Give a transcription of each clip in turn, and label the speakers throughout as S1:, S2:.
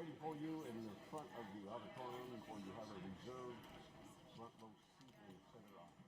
S1: waiting for you in the front of the auditorium, or you have a reserved front row seat in the center aisle.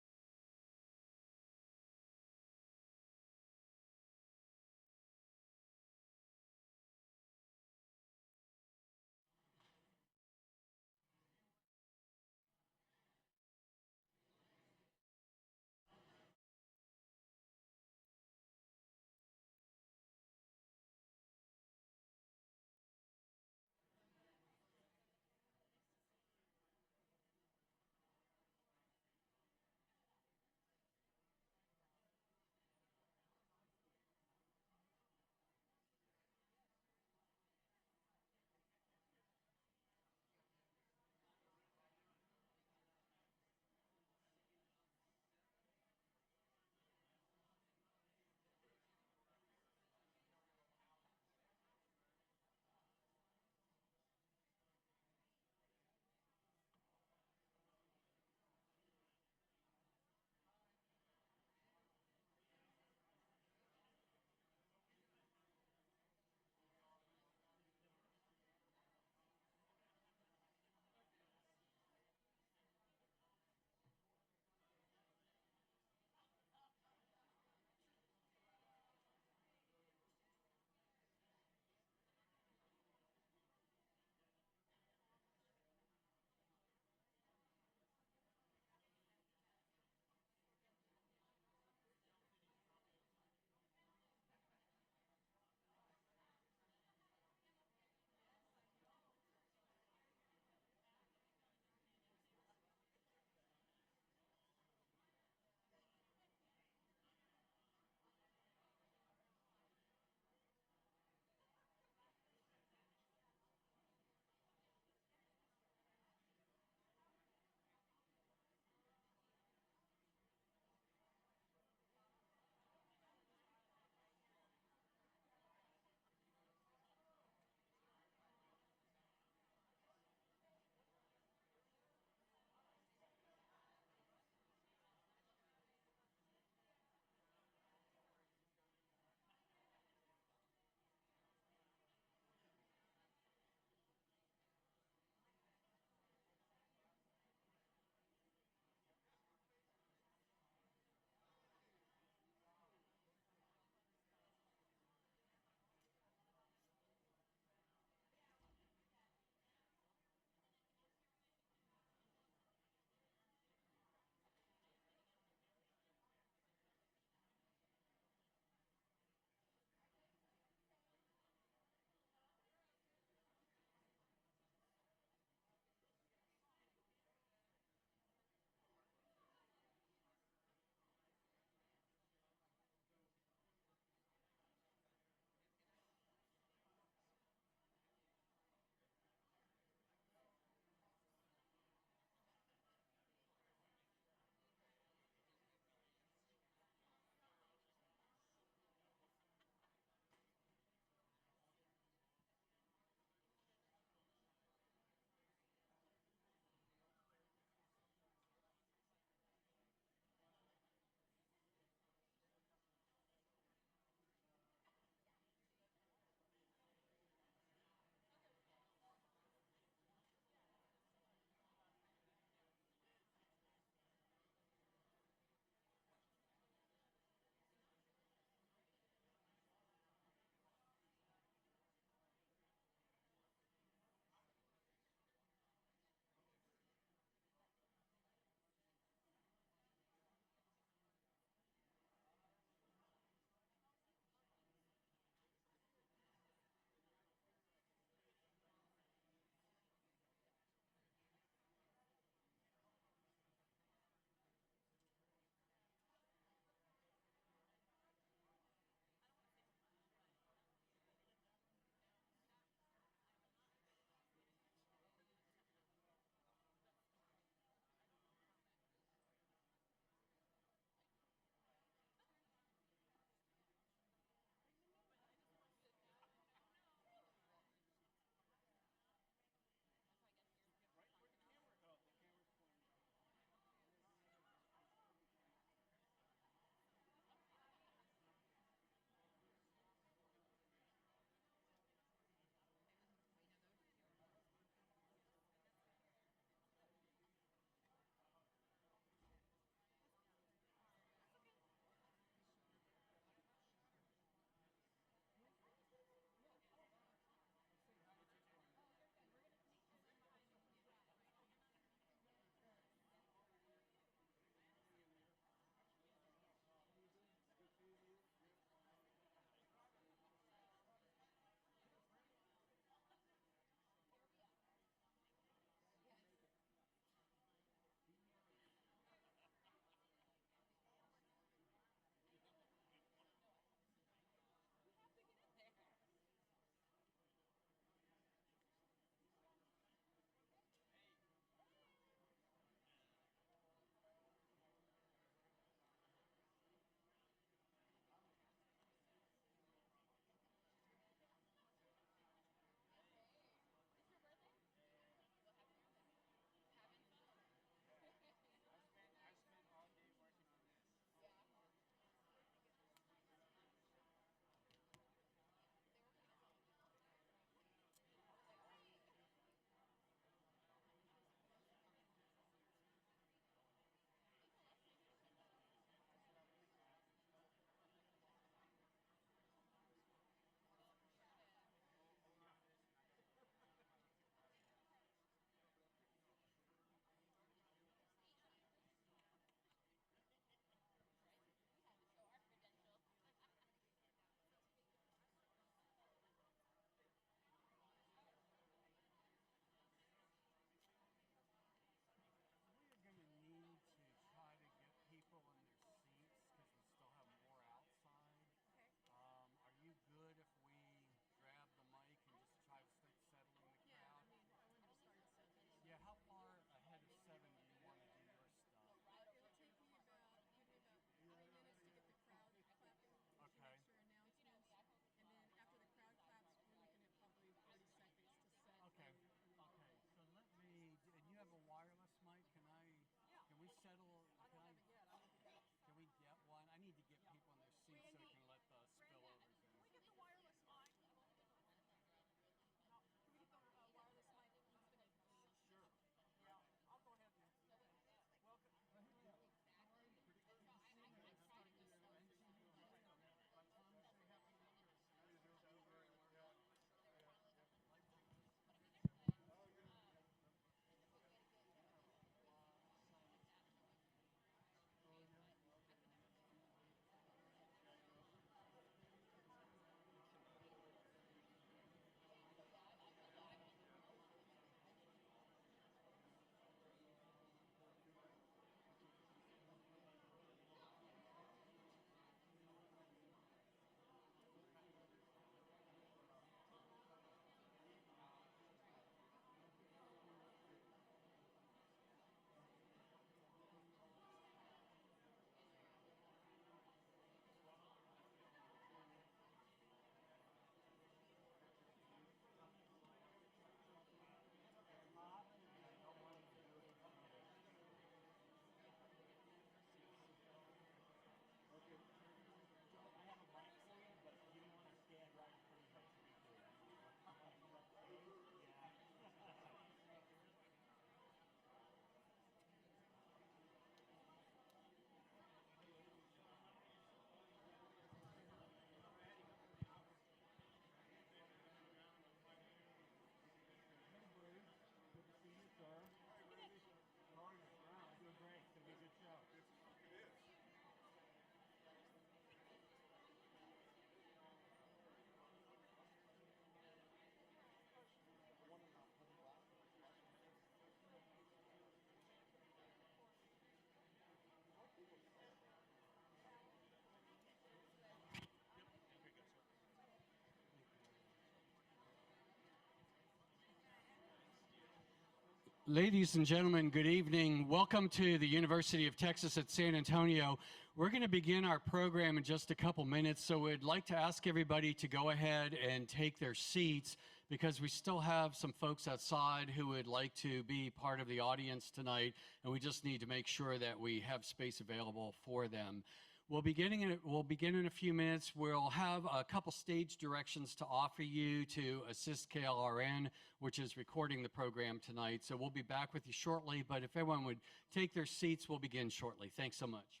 S2: Ladies and gentlemen, good evening. Welcome to the University of Texas at San Antonio. We're going to begin our program in just a couple minutes, so we'd like to ask everybody to go ahead and take their seats because we still have some folks outside who would like to be part of the audience tonight, and we just need to make sure that we have space available for them. We'll begin in a few minutes. We'll have a couple stage directions to offer you to assist KLRN, which is recording the program tonight. So we'll be back with you shortly, but if everyone would take their seats, we'll begin shortly. Thanks so much.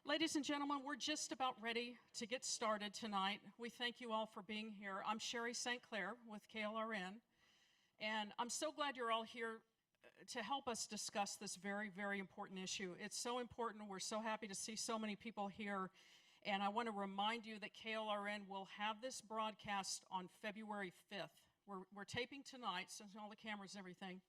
S3: Ladies and gentlemen, we're just about ready to get started tonight. We thank you all for being here. I'm Sherry St. Clair with KLRN, and I'm so glad you're all here to help us discuss this very, very important issue. It's so important. We're so happy to see so many people here, and I want to remind you that KLRN will have this broadcast on February 5th. We're taping tonight, so all the cameras and everything.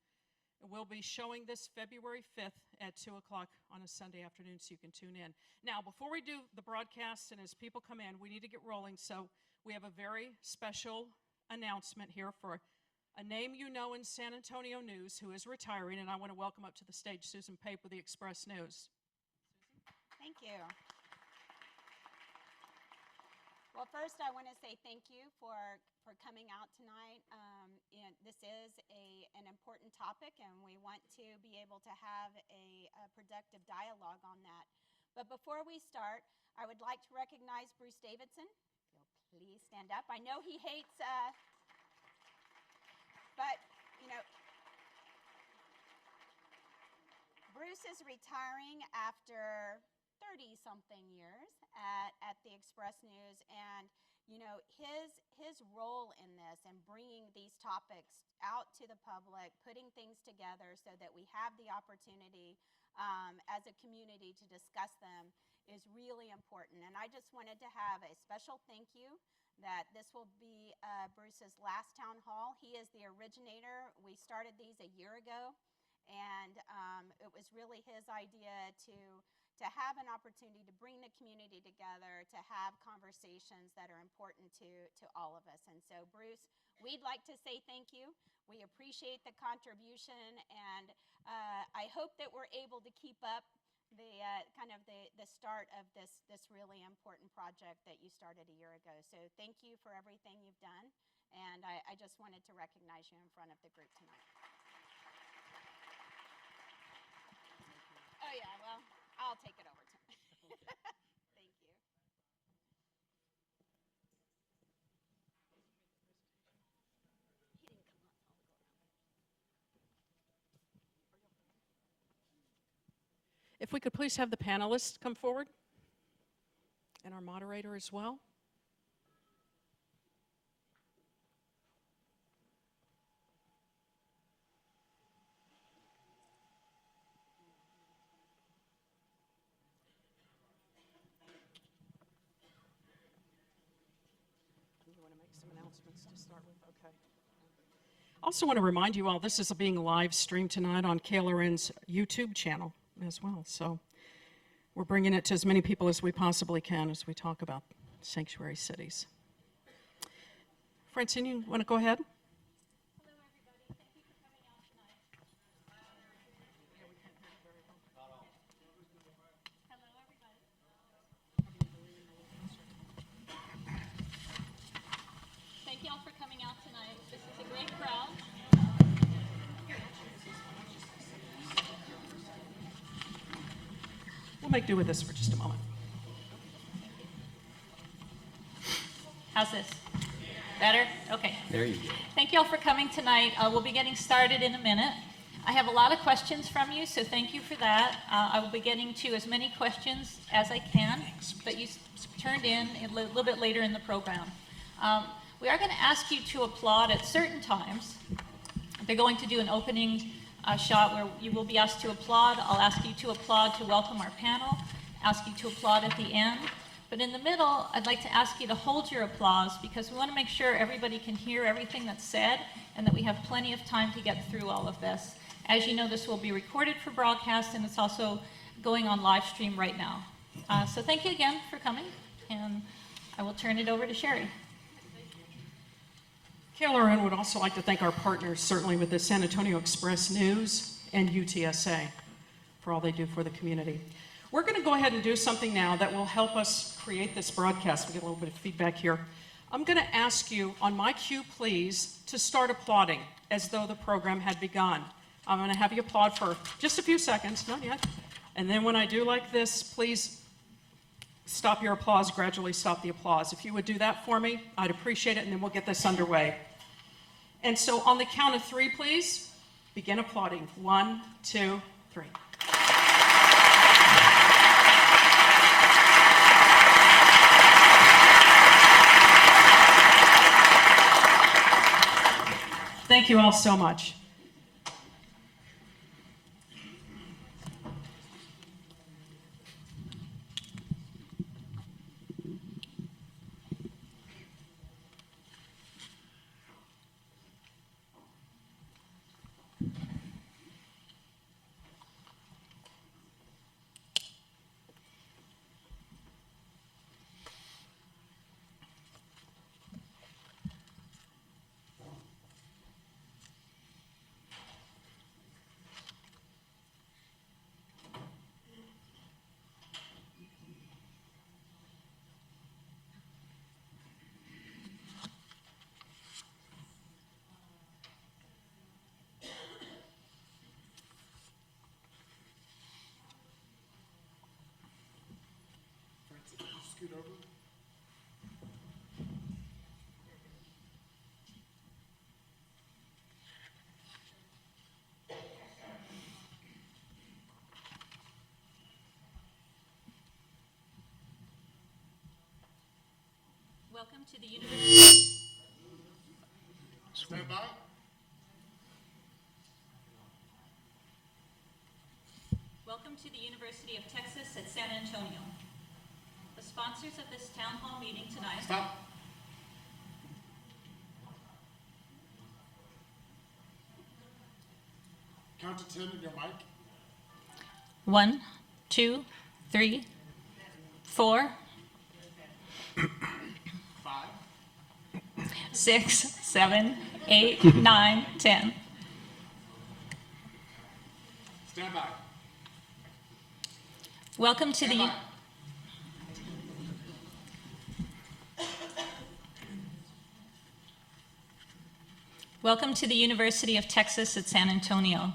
S3: We'll be showing this February 5th at 2 o'clock on a Sunday afternoon, so you can tune in. Now, before we do the broadcast and as people come in, we need to get rolling, so we have a very special announcement here for a name you know in San Antonio news who is retiring, and I want to welcome up to the stage Susan Pape with the Express News.
S4: Susan? Thank you. Well, first I want to say thank you for coming out tonight. This is an important topic, and we want to be able to have a productive dialogue on that. But before we start, I would like to recognize Bruce Davidson. If you'll please stand up. I know he hates, but you know, Bruce is retiring after 30-something years at the Express News, and you know, his role in this and bringing these topics out to the public, putting things together so that we have the opportunity as a community to discuss them is really important. And I just wanted to have a special thank you that this will be Bruce's last town hall. He is the originator. We started these a year ago, and it was really his idea to have an opportunity to bring the community together, to have conversations that are important to all of us. And so, Bruce, we'd like to say thank you. We appreciate the contribution, and I hope that we're able to keep up the start of this really important project that you started a year ago. So thank you for everything you've done, and I just wanted to recognize you in front of the group tonight. Oh yeah, well, I'll take it over to him. Thank you. He didn't come up, so I'll go around.
S3: If we could please have the panelists come forward, and our moderator as well. some announcements to start with. Okay. Also want to remind you all, this is being live streamed tonight on KLRN's YouTube channel as well. So we're bringing it to as many people as we possibly can as we talk about sanctuary cities. Francine, you want to go ahead?
S5: Hello, everybody. Thank you for coming out tonight. Hello, everybody. Thank you all for coming out tonight. This is a great crowd.
S3: We'll make do with this for just a moment.
S5: How's this? Better? Okay.
S2: There you go.
S5: Thank you all for coming tonight. We'll be getting started in a minute. I have a lot of questions from you, so thank you for that. I will be getting to as many questions as I can, but you turned in a little bit later in the program. We are going to ask you to applaud at certain times. They're going to do an opening shot where you will be asked to applaud. I'll ask you to applaud to welcome our panel, ask you to applaud at the end. But in the middle, I'd like to ask you to hold your applause because we want to make sure everybody can hear everything that's said and that we have plenty of time to get through all of this. As you know, this will be recorded for broadcast and it's also going on live stream right now. So thank you again for coming, and I will turn it over to Sherry.
S3: KLRN would also like to thank our partners, certainly with the San Antonio Express News and UTSA, for all they do for the community. We're going to go ahead and do something now that will help us create this broadcast. We get a little bit of feedback here. I'm going to ask you, on my cue, please, to start applauding as though the program had begun. I'm going to have you applaud for just a few seconds, not yet. And then when I do like this, please stop your applause, gradually stop the applause. If you would do that for me, I'd appreciate it, and then we'll get this underway. And so on the count of three, please, begin applauding. 1, 2, 3. Thank you all so much.
S1: Scoot over.
S5: Welcome to the University.
S1: Stand by.
S5: Welcome to the University of Texas at San Antonio. The sponsors of this town hall meeting tonight.
S1: Stop. Count to 10 in your mic.
S5: 1, 2, 3, 4,
S1: 5.
S5: 6, 7, 8, 9, 10.
S1: Stand by.
S5: Welcome to
S1: Stand
S5: the
S1: by.
S5: Welcome to the University of Texas at San Antonio.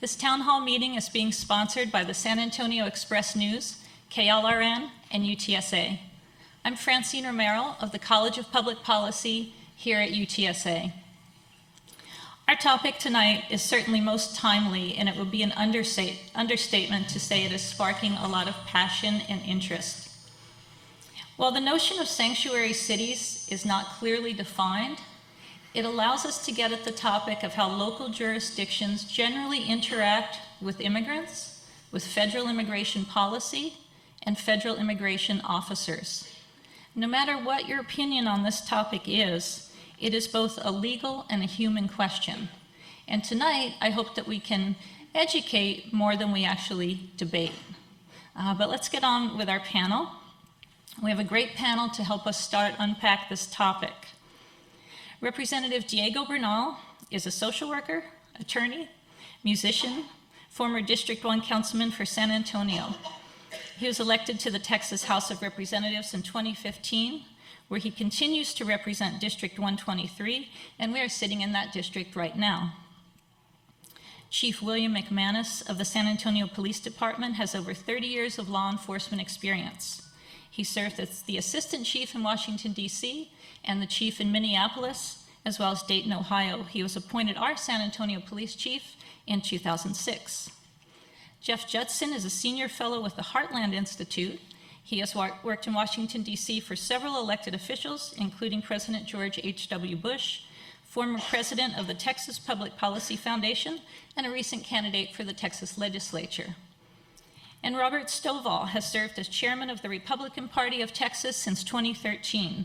S5: This town hall meeting is being sponsored by the San Antonio Express News, KLRN, and UTSA. I'm Francine Romero of the College of Public Policy here at UTSA. Our topic tonight is certainly most timely, and it would be an understatement to say it is sparking a lot of passion and interest. While the notion of sanctuary cities is not clearly defined, it allows us to get at the topic of how local jurisdictions generally interact with immigrants, with federal immigration policy, and federal immigration officers. No matter what your opinion on this topic is, It is both a legal and a human question. And tonight, I hope that we can educate more than we actually debate. But let's get on with our panel. We have a great panel to help us unpack this topic. Representative Diego Bernal is a social worker, attorney, musician, former District 1 councilman for San Antonio. He was elected to the Texas House of Representatives in 2015, where he continues to represent District 123, and we are sitting in that district right now. Chief William McManus of the San Antonio Police Department has over 30 years of law enforcement experience. He served as the assistant chief in Washington, D.C., and the chief in Minneapolis, as well as Dayton, Ohio. He was appointed our San Antonio police chief in 2006. Jeff Judson is a senior fellow with the Heartland Institute. He has worked in Washington, D.C. for several elected officials, including President George H.W. Bush, former president of the Texas Public Policy Foundation, and a recent candidate for the Texas legislature. And Robert Stovall has served as chairman of the Republican Party of Texas since 2013.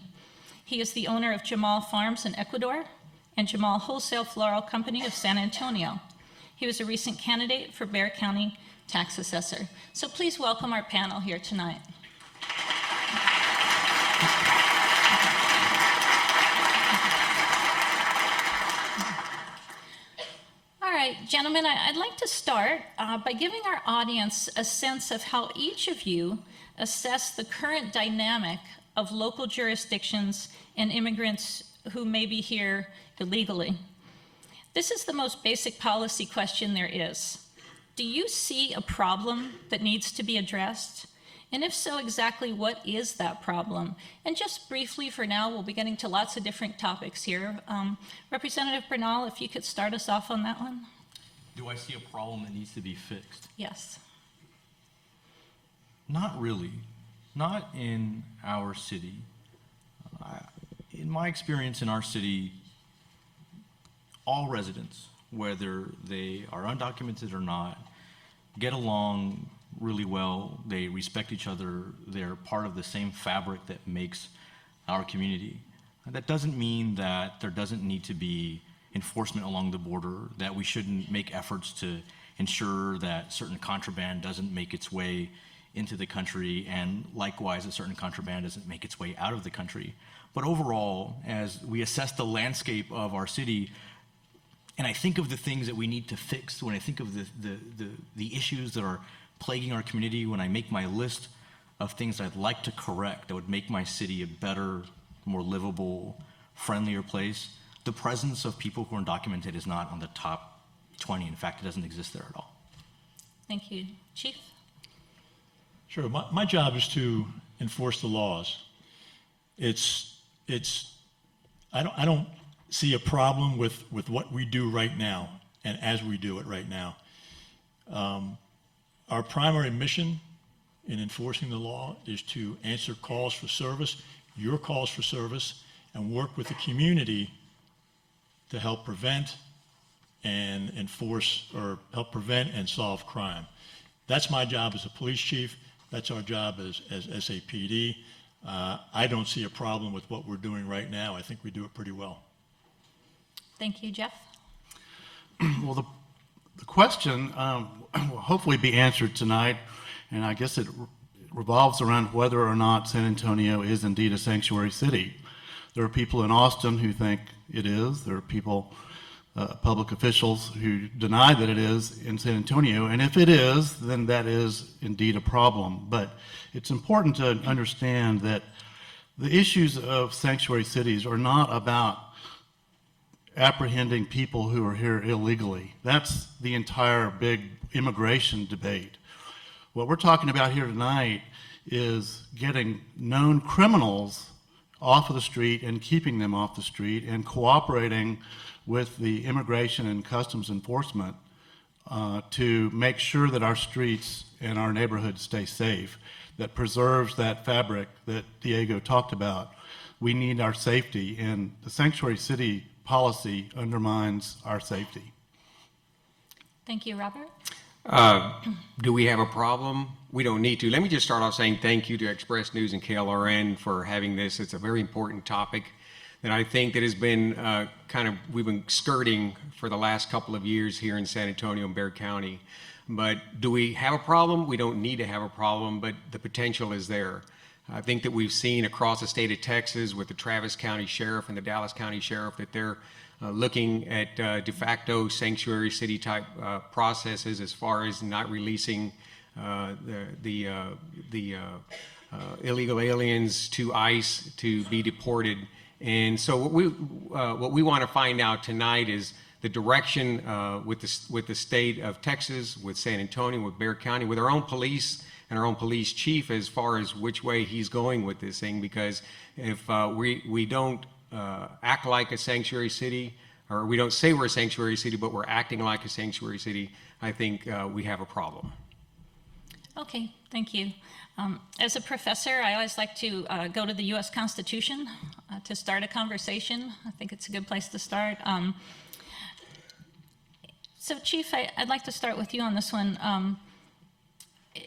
S5: He is the owner of Jamal Farms in Ecuador and Jamal Wholesale Floral Company of San Antonio. He was a recent candidate for Bexar County tax assessor. So please welcome our panel here tonight. All right, gentlemen, I'd like to start by giving our audience a sense of how each of you assess the current dynamic of local jurisdictions and immigrants who may be here illegally. This is the most basic policy question there is. Do you see a problem that needs to be addressed? And if so, exactly what is that problem? And just briefly for now, we'll be getting to lots of different topics here. Representative Bernal, if you could start us off on that one.
S6: Do I see a problem that needs to be fixed?
S5: Yes.
S6: Not really. Not in our city. In my experience in our city, all residents, whether they are undocumented or not, get along really well. They respect each other. They're part of the same fabric that makes our community. That doesn't mean that there doesn't need to be enforcement along the border, that we shouldn't make efforts to ensure that certain contraband doesn't make its way into the country, and likewise, that certain contraband doesn't make its way out of the country. But overall, as we assess the landscape of our city, and I think of the things that we need to fix, when I think of the issues that are plaguing our community, when I make my list of things I'd like to correct that would make my city a better, more livable, friendlier place, the presence of people who are undocumented is not on the top 20. In fact, it doesn't exist there at all.
S5: Thank you. Chief?
S7: Sure. My job is to enforce the laws. I don't see a problem with what we do right now and as we do it right now. Our primary mission in enforcing the law is to answer calls for service, your calls for service, and work with the community to help prevent and enforce, or help prevent and solve crime. That's my job as a police chief. That's our job as S.A.P.D. I don't see a problem with what we're doing right now. I think we do it pretty well.
S5: Thank you. Jeff?
S8: Well, the question will hopefully be answered tonight, and I guess it revolves around whether or not San Antonio is indeed a sanctuary city. There are people in Austin who think it is. There are people, public officials, who deny that it is in San Antonio, and if it is, then that is indeed a problem. But it's important to understand that the issues of sanctuary cities are not about apprehending people who are here illegally. That's the entire big immigration debate. What we're talking about here tonight is getting known criminals off of the street and keeping them off the street and cooperating with the immigration and customs enforcement to make sure that our streets and our neighborhoods stay safe, that preserves that fabric that Diego talked about. We need our safety, and the sanctuary city policy undermines our safety.
S5: Thank you. Robert?
S9: Do we have a problem? We don't need to. Let me just start off saying thank you to Express News and KLRN for having this. It's a very important topic that I think that has been we've been skirting for the last couple of years here in San Antonio and Bexar County. But do we have a problem? We don't need to have a problem, but the potential is there. I think that we've seen across the state of Texas with the Travis County Sheriff and the Dallas County Sheriff that they're looking at de facto sanctuary city type processes as far as not releasing the illegal aliens to ICE to be deported. And so what we want to find out tonight is the direction with the state of Texas, with San Antonio, with Bexar County, with our own police and our own police chief as far as which way he's going with this thing. Because if we don't act like a sanctuary city, or we don't say we're a sanctuary city, but we're acting like a sanctuary city, I think we have a problem.
S5: Okay, thank you. As a professor, I always like to go to the U.S. Constitution to start a conversation. I think it's a good place to start. So, Chief, I'd like to start with you on this one.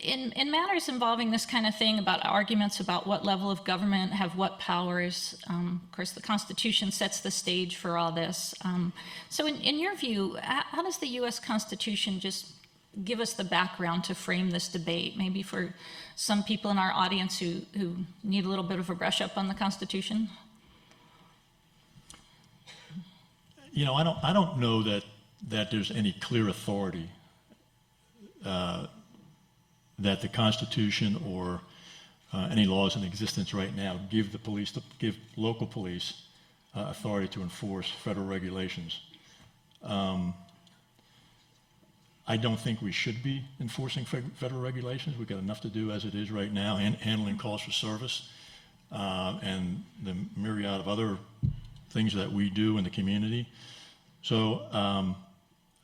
S5: In matters involving this kind of thing, about arguments about what level of government have what powers, of course, the Constitution sets the stage for all this. So in your view, how does the U.S. Constitution just give us the background to frame this debate, maybe for some people in our audience who need a little bit of a brush up on the Constitution?
S7: You know, I don't know that there's any clear authority that the Constitution or any laws in existence right now give local police authority to enforce federal regulations. I don't think we should be enforcing federal regulations. We've got enough to do as it is right now, and handling calls for service and the myriad of other things that we do in the community. So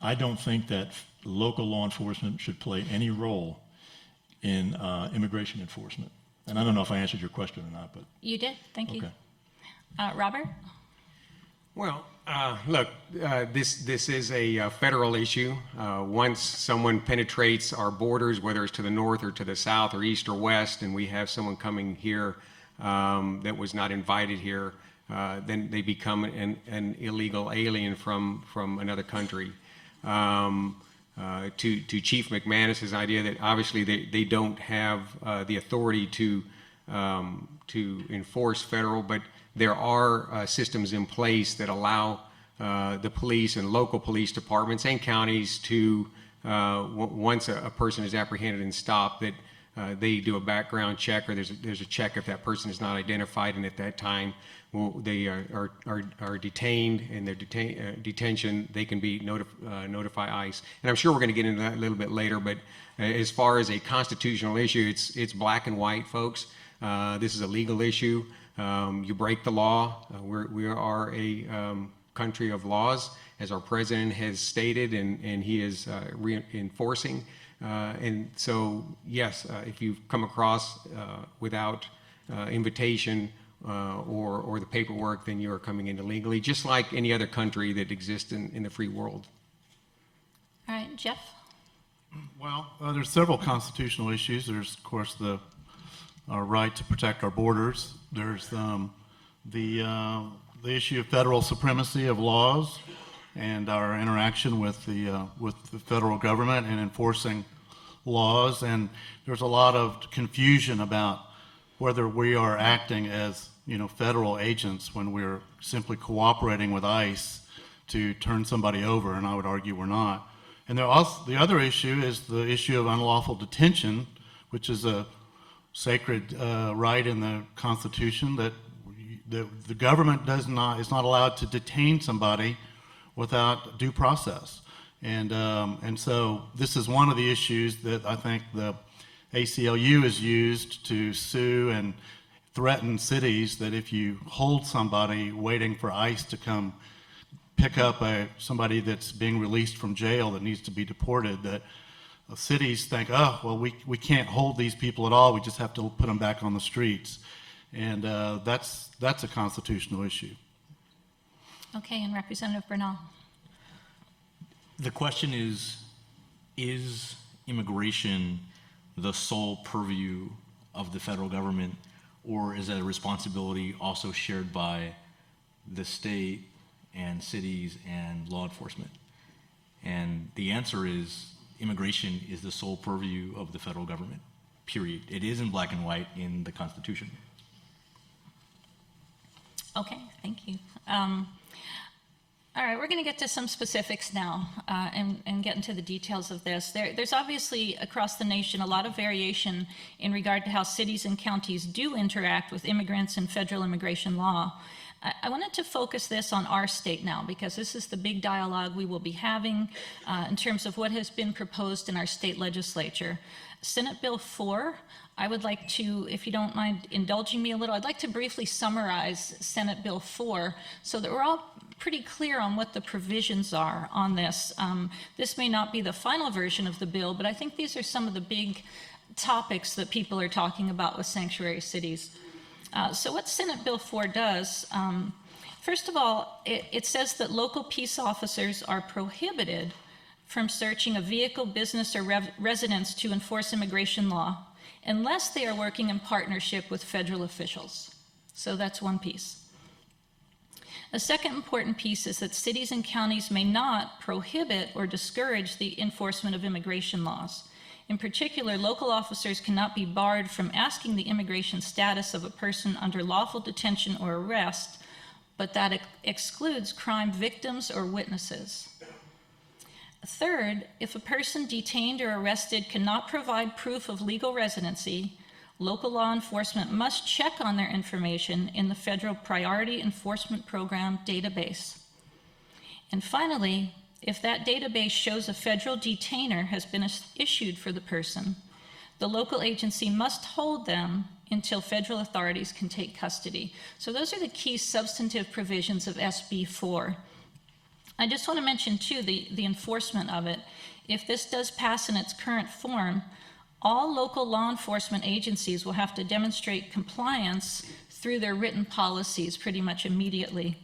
S7: I don't think that local law enforcement should play any role in immigration enforcement. And I don't know if I answered your question or not, but.
S5: You did, thank you.
S7: Okay.
S5: Robert?
S9: Well, look, this is a federal issue. Once someone penetrates our borders, whether it's to the north or to the south or east or west, and we have someone coming here that was not invited here, then they become an illegal alien from another country. To Chief McManus's idea that obviously they don't have the authority to enforce federal, but there are systems in place that allow the police and local police departments and counties to, once a person is apprehended and stopped, that they do a background check, or there's a check if that person is not identified, and at that time they are detained, and their detention, they can be notify ICE. And I'm sure we're going to get into that a little bit later, but as far as a constitutional issue, it's black and white, folks. This is a legal issue. You break the law. We are a country of laws, as our president has stated, and he is reinforcing. And so, yes, if you come across without invitation or the paperwork, then you are coming in illegally, just like any other country that exists in the free world.
S5: All right, Jeff?
S8: Well, there's several constitutional issues. There's, of course, our right to protect our borders. There's the issue of federal supremacy of laws and our interaction with the federal government and enforcing laws. And there's a lot of confusion about whether we are acting as federal agents when we're simply cooperating with ICE to turn somebody over, and I would argue we're not. And the other issue is the issue of unlawful detention, which is a sacred right in the Constitution that the government is not allowed to detain somebody without due process. And so this is one of the issues that I think the ACLU has used to sue and threaten cities, that if you hold somebody waiting for ICE to come pick up somebody that's being released from jail that needs to be deported, that cities think, oh, well, we can't hold these people at all, we just have to put them back on the streets. And that's a constitutional issue.
S5: Okay, and Representative Bernal.
S6: The question is immigration the sole purview of the federal government, or is that a responsibility also shared by the state and cities and law enforcement? And the answer is immigration is the sole purview of the federal government, period. It is in black and white in the Constitution.
S5: Okay, thank you. All right, we're going to get to some specifics now and get into the details of this. There's obviously across the nation a lot of variation in regard to how cities and counties do interact with immigrants and federal immigration law. I wanted to focus this on our state now because this is the big dialogue we will be having in terms of what has been proposed in our state legislature. Senate Bill 4, I would like to, if you don't mind indulging me a little, I'd like to briefly summarize Senate Bill 4 so that we're all pretty clear on what the provisions are on this. This may not be the final version of the bill, but I think these are some of the big topics that people are talking about with sanctuary cities. So what Senate Bill 4 does, first of all, it says that local peace officers are prohibited from searching a vehicle, business, or residence to enforce immigration law unless they are working in partnership with federal officials. So that's one piece. A second important piece is that cities and counties may not prohibit or discourage the enforcement of immigration laws. In particular, local officers cannot be barred from asking the immigration status of a person under lawful detention or arrest, but that excludes crime victims or witnesses. Third, if a person detained or arrested cannot provide proof of legal residency, local law enforcement must check on their information in the Federal Priority Enforcement Program database. And finally, if that database shows a federal detainer has been issued for the person, the local agency must hold them until federal authorities can take custody. So those are the key substantive provisions of SB 4. I just want to mention too the enforcement of it. If this does pass in its current form, all local law enforcement agencies will have to demonstrate compliance through their written policies pretty much immediately.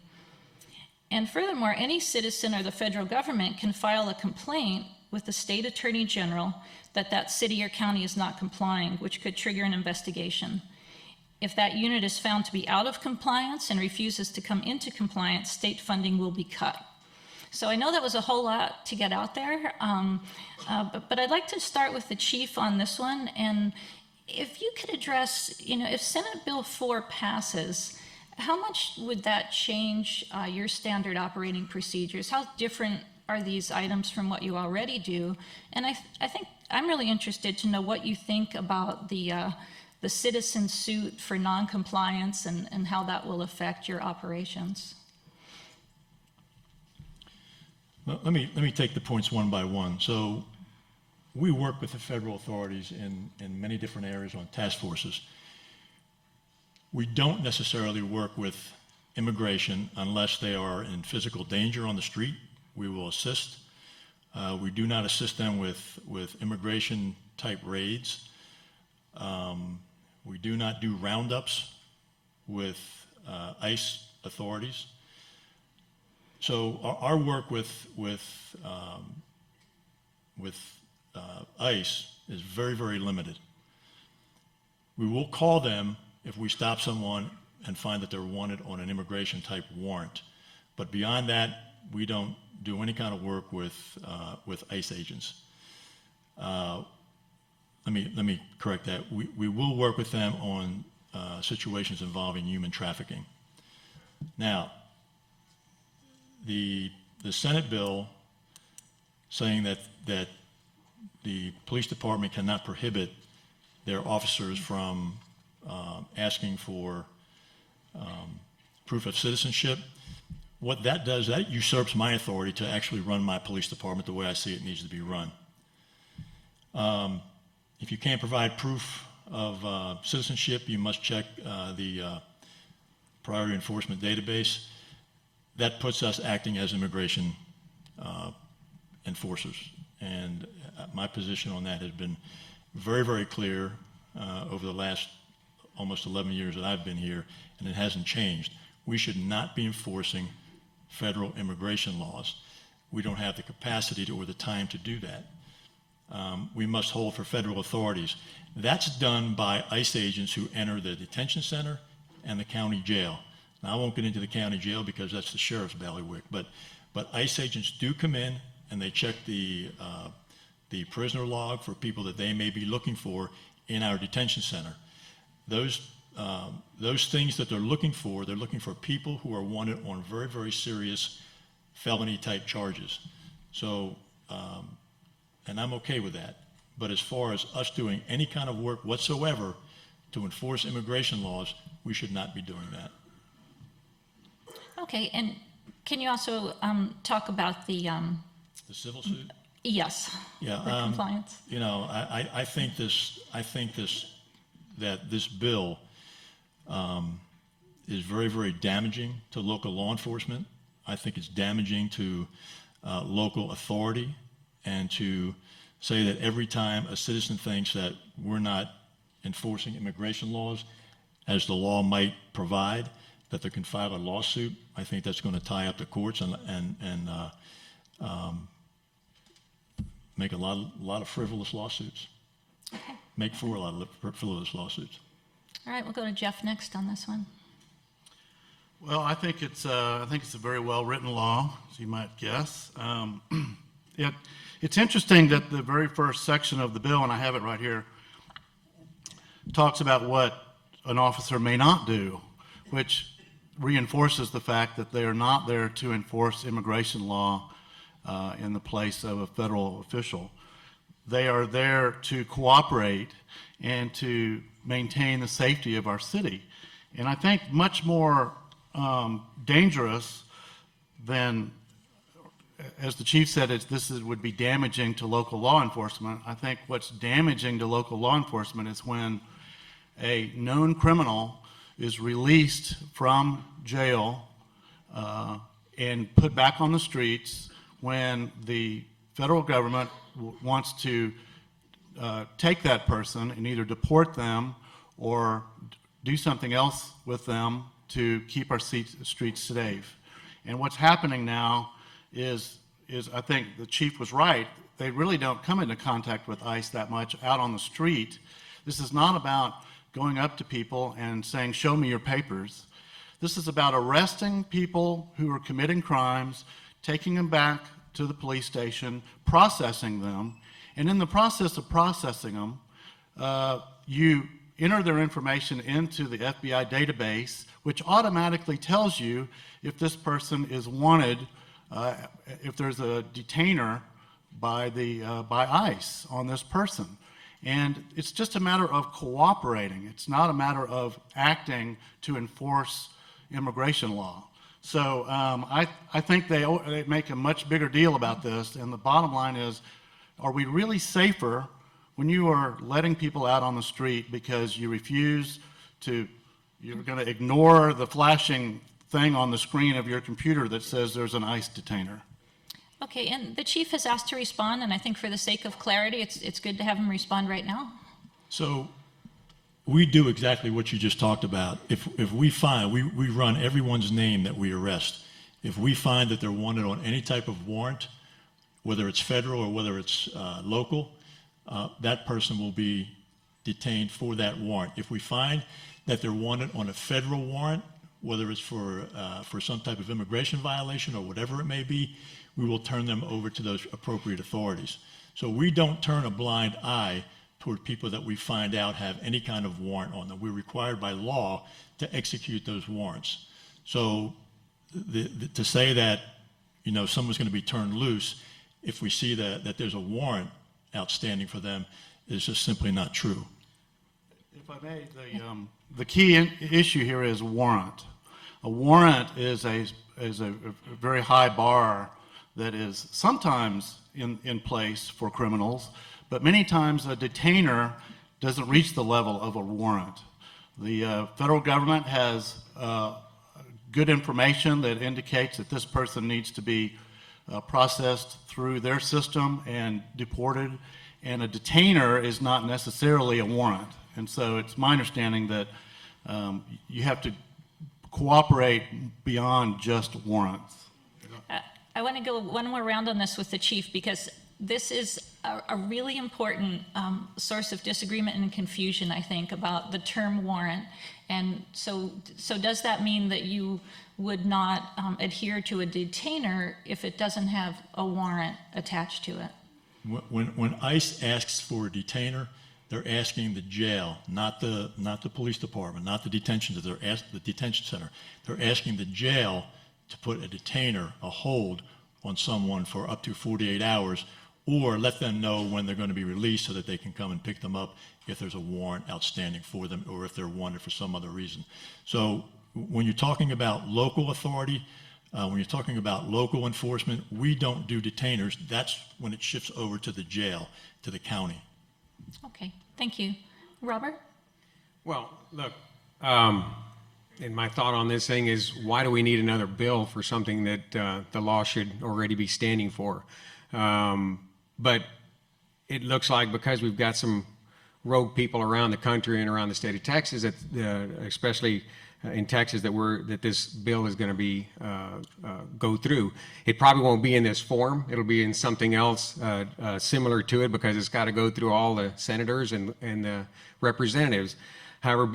S5: And furthermore, any citizen or the federal government can file a complaint with the state attorney general that that city or county is not complying, which could trigger an investigation. If that unit is found to be out of compliance and refuses to come into compliance, state funding will be cut. So I know that was a whole lot to get out there, but I'd like to start with the chief on this one. And if you could address, if Senate Bill 4 passes, how much would that change your standard operating procedures? How different are these items from what you already do? And I think I'm really interested to know what you think about the citizen suit for noncompliance and how that will affect your operations.
S7: Let me take the points one by one. So we work with the federal authorities in many different areas on task forces. We don't necessarily work with immigration unless they are in physical danger on the street. We will assist. We do not assist them with immigration type raids. We do not do roundups with ICE authorities. So our work with ICE is very, very limited. We will call them if we stop someone and find that they're wanted on an immigration type warrant. But beyond that, we don't do any kind of work with ICE agents. Let me correct that. We will work with them on situations involving human trafficking. Now, the Senate bill saying that the police department cannot prohibit their officers from asking for proof of citizenship. What that does, that usurps my authority to actually run my police department the way I see it needs to be run. If you can't provide proof of citizenship, you must check the priority enforcement database. That puts us acting as immigration enforcers. And my position on that has been very, very clear over the last almost 11 years that I've been here, and it hasn't changed. We should not be enforcing federal immigration laws. We don't have the capacity or the time to do that. We must hold for federal authorities. That's done by ICE agents who enter the detention center and the county jail. Now, I won't get into the county jail because that's the sheriff's bailiwick, but ICE agents do come in and they check the prisoner log for people that they may be looking for in our detention center. Those things that they're looking for people who are wanted on very, very serious felony type charges. So, and I'm okay with that. But as far as us doing any kind of work whatsoever to enforce immigration laws, we should not be doing that.
S5: Okay, and can you also talk about the
S7: civil suit?
S5: Yes.
S7: Yeah.
S5: The compliance.
S7: You know, I think that this bill is very, very damaging to local law enforcement. I think it's damaging to local authority, and to say that every time a citizen thinks that we're not enforcing immigration laws as the law might provide, that they can file a lawsuit, I think that's going to tie up the courts and make a lot of frivolous lawsuits.
S5: Okay.
S7: Make for a lot of frivolous lawsuits.
S5: All right, we'll go to Jeff next on this one.
S8: Well, I think it's a very well-written law, as you might guess. It's interesting that the very first section of the bill, and I have it right here, talks about what an officer may not do, which reinforces the fact that they are not there to enforce immigration law in the place of a federal official. They are there to cooperate and to maintain the safety of our city. And I think much more dangerous than, as the chief said, would be damaging to local law enforcement. I think what's damaging to local law enforcement is when a known criminal is released from jail and put back on the streets, when the federal government wants to take that person and either deport them or do something else with them to keep our streets safe. And what's happening now is I think the chief was right. They really don't come into contact with ICE that much out on the street. This is not about going up to people and saying, show me your papers. This is about arresting people who are committing crimes, taking them back to the police station, processing them, and in the process of processing them, you enter their information into the FBI database, which automatically tells you if this person is wanted, if there's a detainer by ICE on this person. And it's just a matter of cooperating. It's not a matter of acting to enforce immigration law. So I think they make a much bigger deal about this, and the bottom line is, are we really safer when you are letting people out on the street because you refuse to, you're going to ignore the flashing thing on the screen of your computer that says there's an ICE detainer?
S5: Okay, and the chief has asked to respond, and I think for the sake of clarity, it's good to have him respond right now.
S7: So we do exactly what you just talked about. If we find, we run everyone's name that we arrest. If we find that they're wanted on any type of warrant, whether it's federal or whether it's local, that person will be detained for that warrant. If we find that they're wanted on a federal warrant, whether it's for some type of immigration violation or whatever it may be, we will turn them over to those appropriate authorities. So we don't turn a blind eye toward people that we find out have any kind of warrant on them. We're required by law to execute those warrants. So to say that, you know, someone's going to be turned loose if we see that there's a warrant outstanding for them is just simply not true.
S8: If I may, the key issue here is warrant. A warrant is a very high bar that is sometimes in place for criminals, but many times a detainer doesn't reach the level of a warrant. The federal government has good information that indicates that this person needs to be processed through their system and deported, and a detainer is not necessarily a warrant. And so it's my understanding that you have to cooperate beyond just warrants.
S5: I want to go one more round on this with the chief, because this is a really important source of disagreement and confusion, I think, about the term warrant. And so does that mean that you would not adhere to a detainer if it doesn't have a warrant attached to it?
S7: When ICE asks for a detainer, they're asking the jail, not the police department, not the detention center. The detention center. They're asking the jail to put a detainer, a hold on someone for up to 48 hours, or let them know when they're going to be released so that they can come and pick them up if there's a warrant outstanding for them or if they're wanted for some other reason. So when you're talking about local authority, when you're talking about local enforcement, we don't do detainers. That's when it shifts over to the jail, to the county.
S5: Okay, thank you. Robert?
S9: Well, look, and my thought on this thing is, why do we need another bill for something that the law should already be standing for? But it looks like because we've got some rogue people around the country and around the state of Texas, that, especially in Texas, that this bill is going to be go through. It probably won't be in this form. It'll be in something else similar to it, because it's got to go through all the senators and the representatives. However, that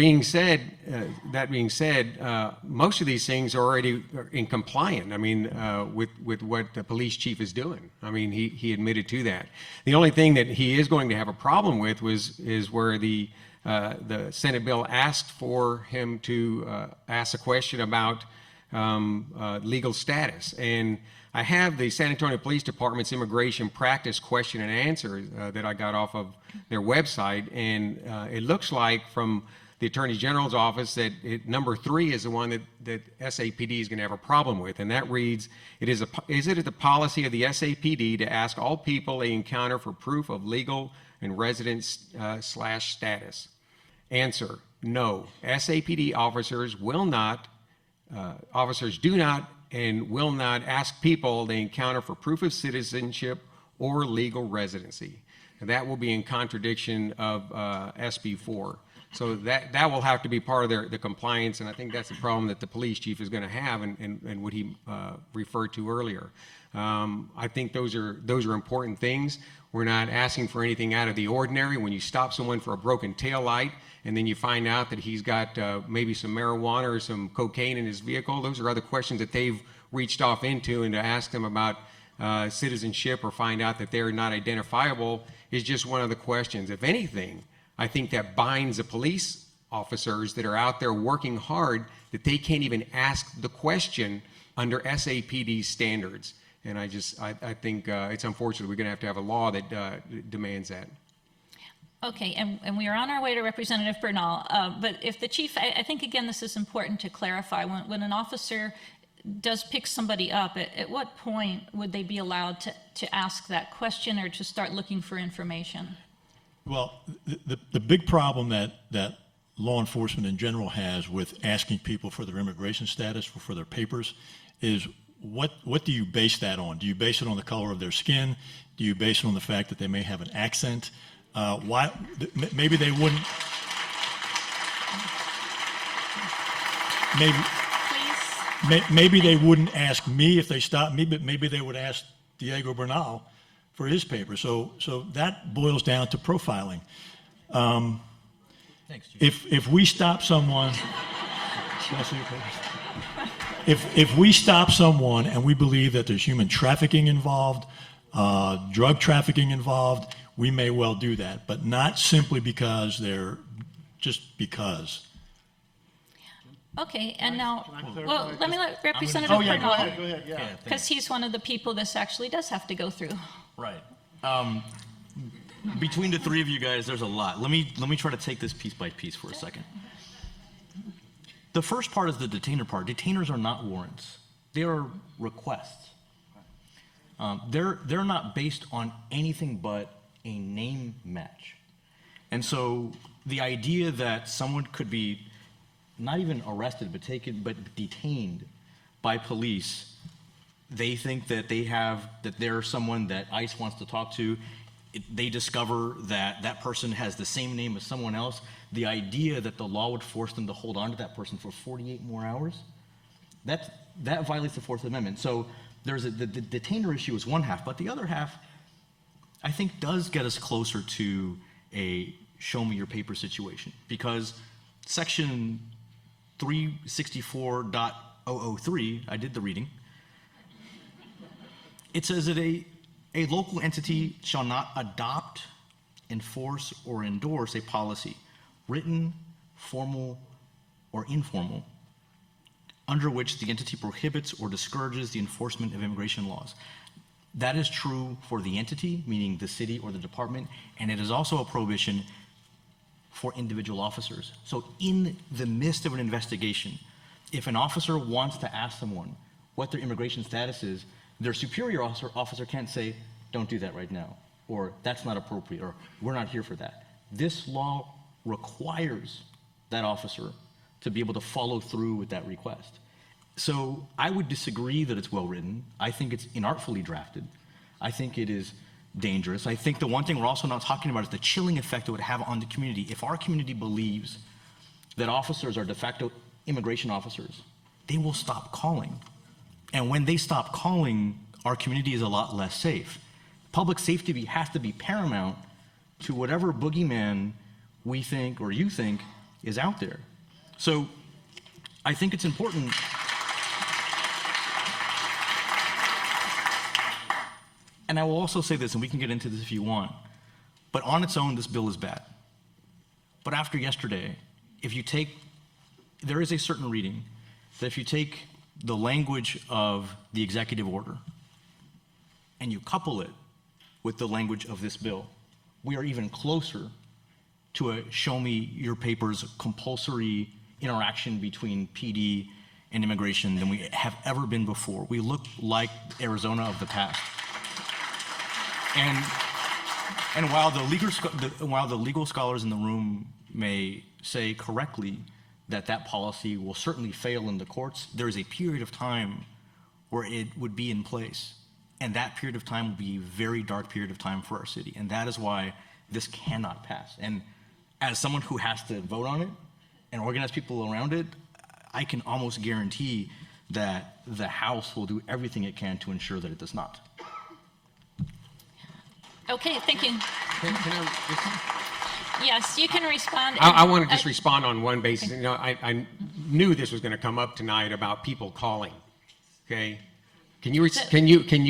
S9: being said, most of these things are already in compliant. I mean, with what the police chief is doing. I mean, he admitted to that. The only thing that he is going to have a problem with is where the Senate bill asked for him to ask a question about legal status. And I have the San Antonio Police Department's immigration practice question and answer that I got off of their website, and it looks like from the Attorney General's office that number 3 is the one that S.A.P.D. is going to have a problem with, and that reads, is it the policy of the S.A.P.D. to ask all people they encounter for proof of legal and residence / status? Answer, no. S.A.P.D. officers do not and will not ask people they encounter for proof of citizenship or legal residency. And that will be in contradiction of SB 4. So that will have to be part of the compliance, and I think that's the problem that the police chief is going to have, and what he referred to earlier. I think those are important things. We're not asking for anything out of the ordinary. When you stop someone for a broken tail light, and then you find out that he's got maybe some marijuana or some cocaine in his vehicle, those are other questions that they've reached off into, and to ask them about citizenship or find out that they're not identifiable is just one of the questions. If anything, I think that binds the police officers that are out there working hard, that they can't even ask the question under S.A.P.D. standards. And I think it's unfortunate we're going to have a law that demands that.
S5: Okay, and we are on our way to Representative Bernal, but if the chief, I think again this is important to clarify, when an officer does pick somebody up, at what point would they be allowed to ask that question or to start looking for information?
S7: Well, the big problem that law enforcement in general has with asking people for their immigration status or for their papers is, what do you base that on? Do you base it on the color of their skin? Do you base it on the fact that they may have an accent? Why? Maybe they wouldn't. Maybe they wouldn't ask me if they stopped me, but maybe they would ask Diego Bernal for his paper. So that boils down to profiling.
S6: Thanks, Chief.
S7: If we stop someone, if we stop someone and we believe that there's human trafficking involved, drug trafficking involved, we may well do that, but not simply because just because.
S5: Okay, and now, well, let me let Representative Bernal.
S7: Go ahead, yeah.
S5: Because he's one of the people this actually does have to go through.
S10: Right. Between the three of you guys, there's a lot. Let me try to take this piece by piece for a second. The first part is the detainer part. Detainers are not warrants. They are requests. They're not based on anything but a name match. And so the idea that someone could be not even arrested, but detained by police, they think that they're someone that ICE wants to talk to. They discover that that person has the same name as someone else. The idea that the law would force them to hold on to that person for 48 more hours, that violates the Fourth Amendment. So the detainer issue is one half, but the other half, I think does get us closer to a show me your paper situation, because section 364.003, I did the reading, it says that a local entity shall not adopt, enforce, or endorse a policy, written, formal, or informal, under which the entity prohibits or discourages the enforcement of immigration laws. That is true for the entity, meaning the city or the department, and it is also a prohibition for individual officers. So in the midst of an investigation, if an officer wants to ask someone what their immigration status is, their superior officer can't say, don't do that right now, or that's not appropriate, or we're not here for that. This law requires that officer to be able to follow through with that request. So I would disagree that it's well written. I think it's inartfully drafted. I think it is dangerous. I think the one thing we're also not talking about is the chilling effect it would have on the community. If our community believes that officers are de facto immigration officers, they will stop calling. And when they stop calling, our community is a lot less safe. Public safety has to be paramount to whatever boogeyman we think or you think is out there. So I think it's important. And I will also say this, and we can get into this if you want, but on its own, this bill is bad. But after yesterday, there is a certain reading that if you take the language of the executive order and you couple it with the language of this bill, we are even closer to a show me your papers compulsory interaction between PD and immigration than we have ever been before. We look like Arizona of the past. And while the legal scholars in the room may say correctly that that policy will certainly fail in the courts, there is a period of time where it would be in place. And that period of time will be a very dark period of time for our city. And that is why this cannot pass. And as someone who has to vote on it and organize people around it, I can almost guarantee that the House will do everything it can to ensure that it does not.
S5: Okay, thank you.
S9: Can
S5: Yes, you can respond.
S9: I want to just respond on one basis. You know, I knew this was going to come up tonight about people calling. Okay, can you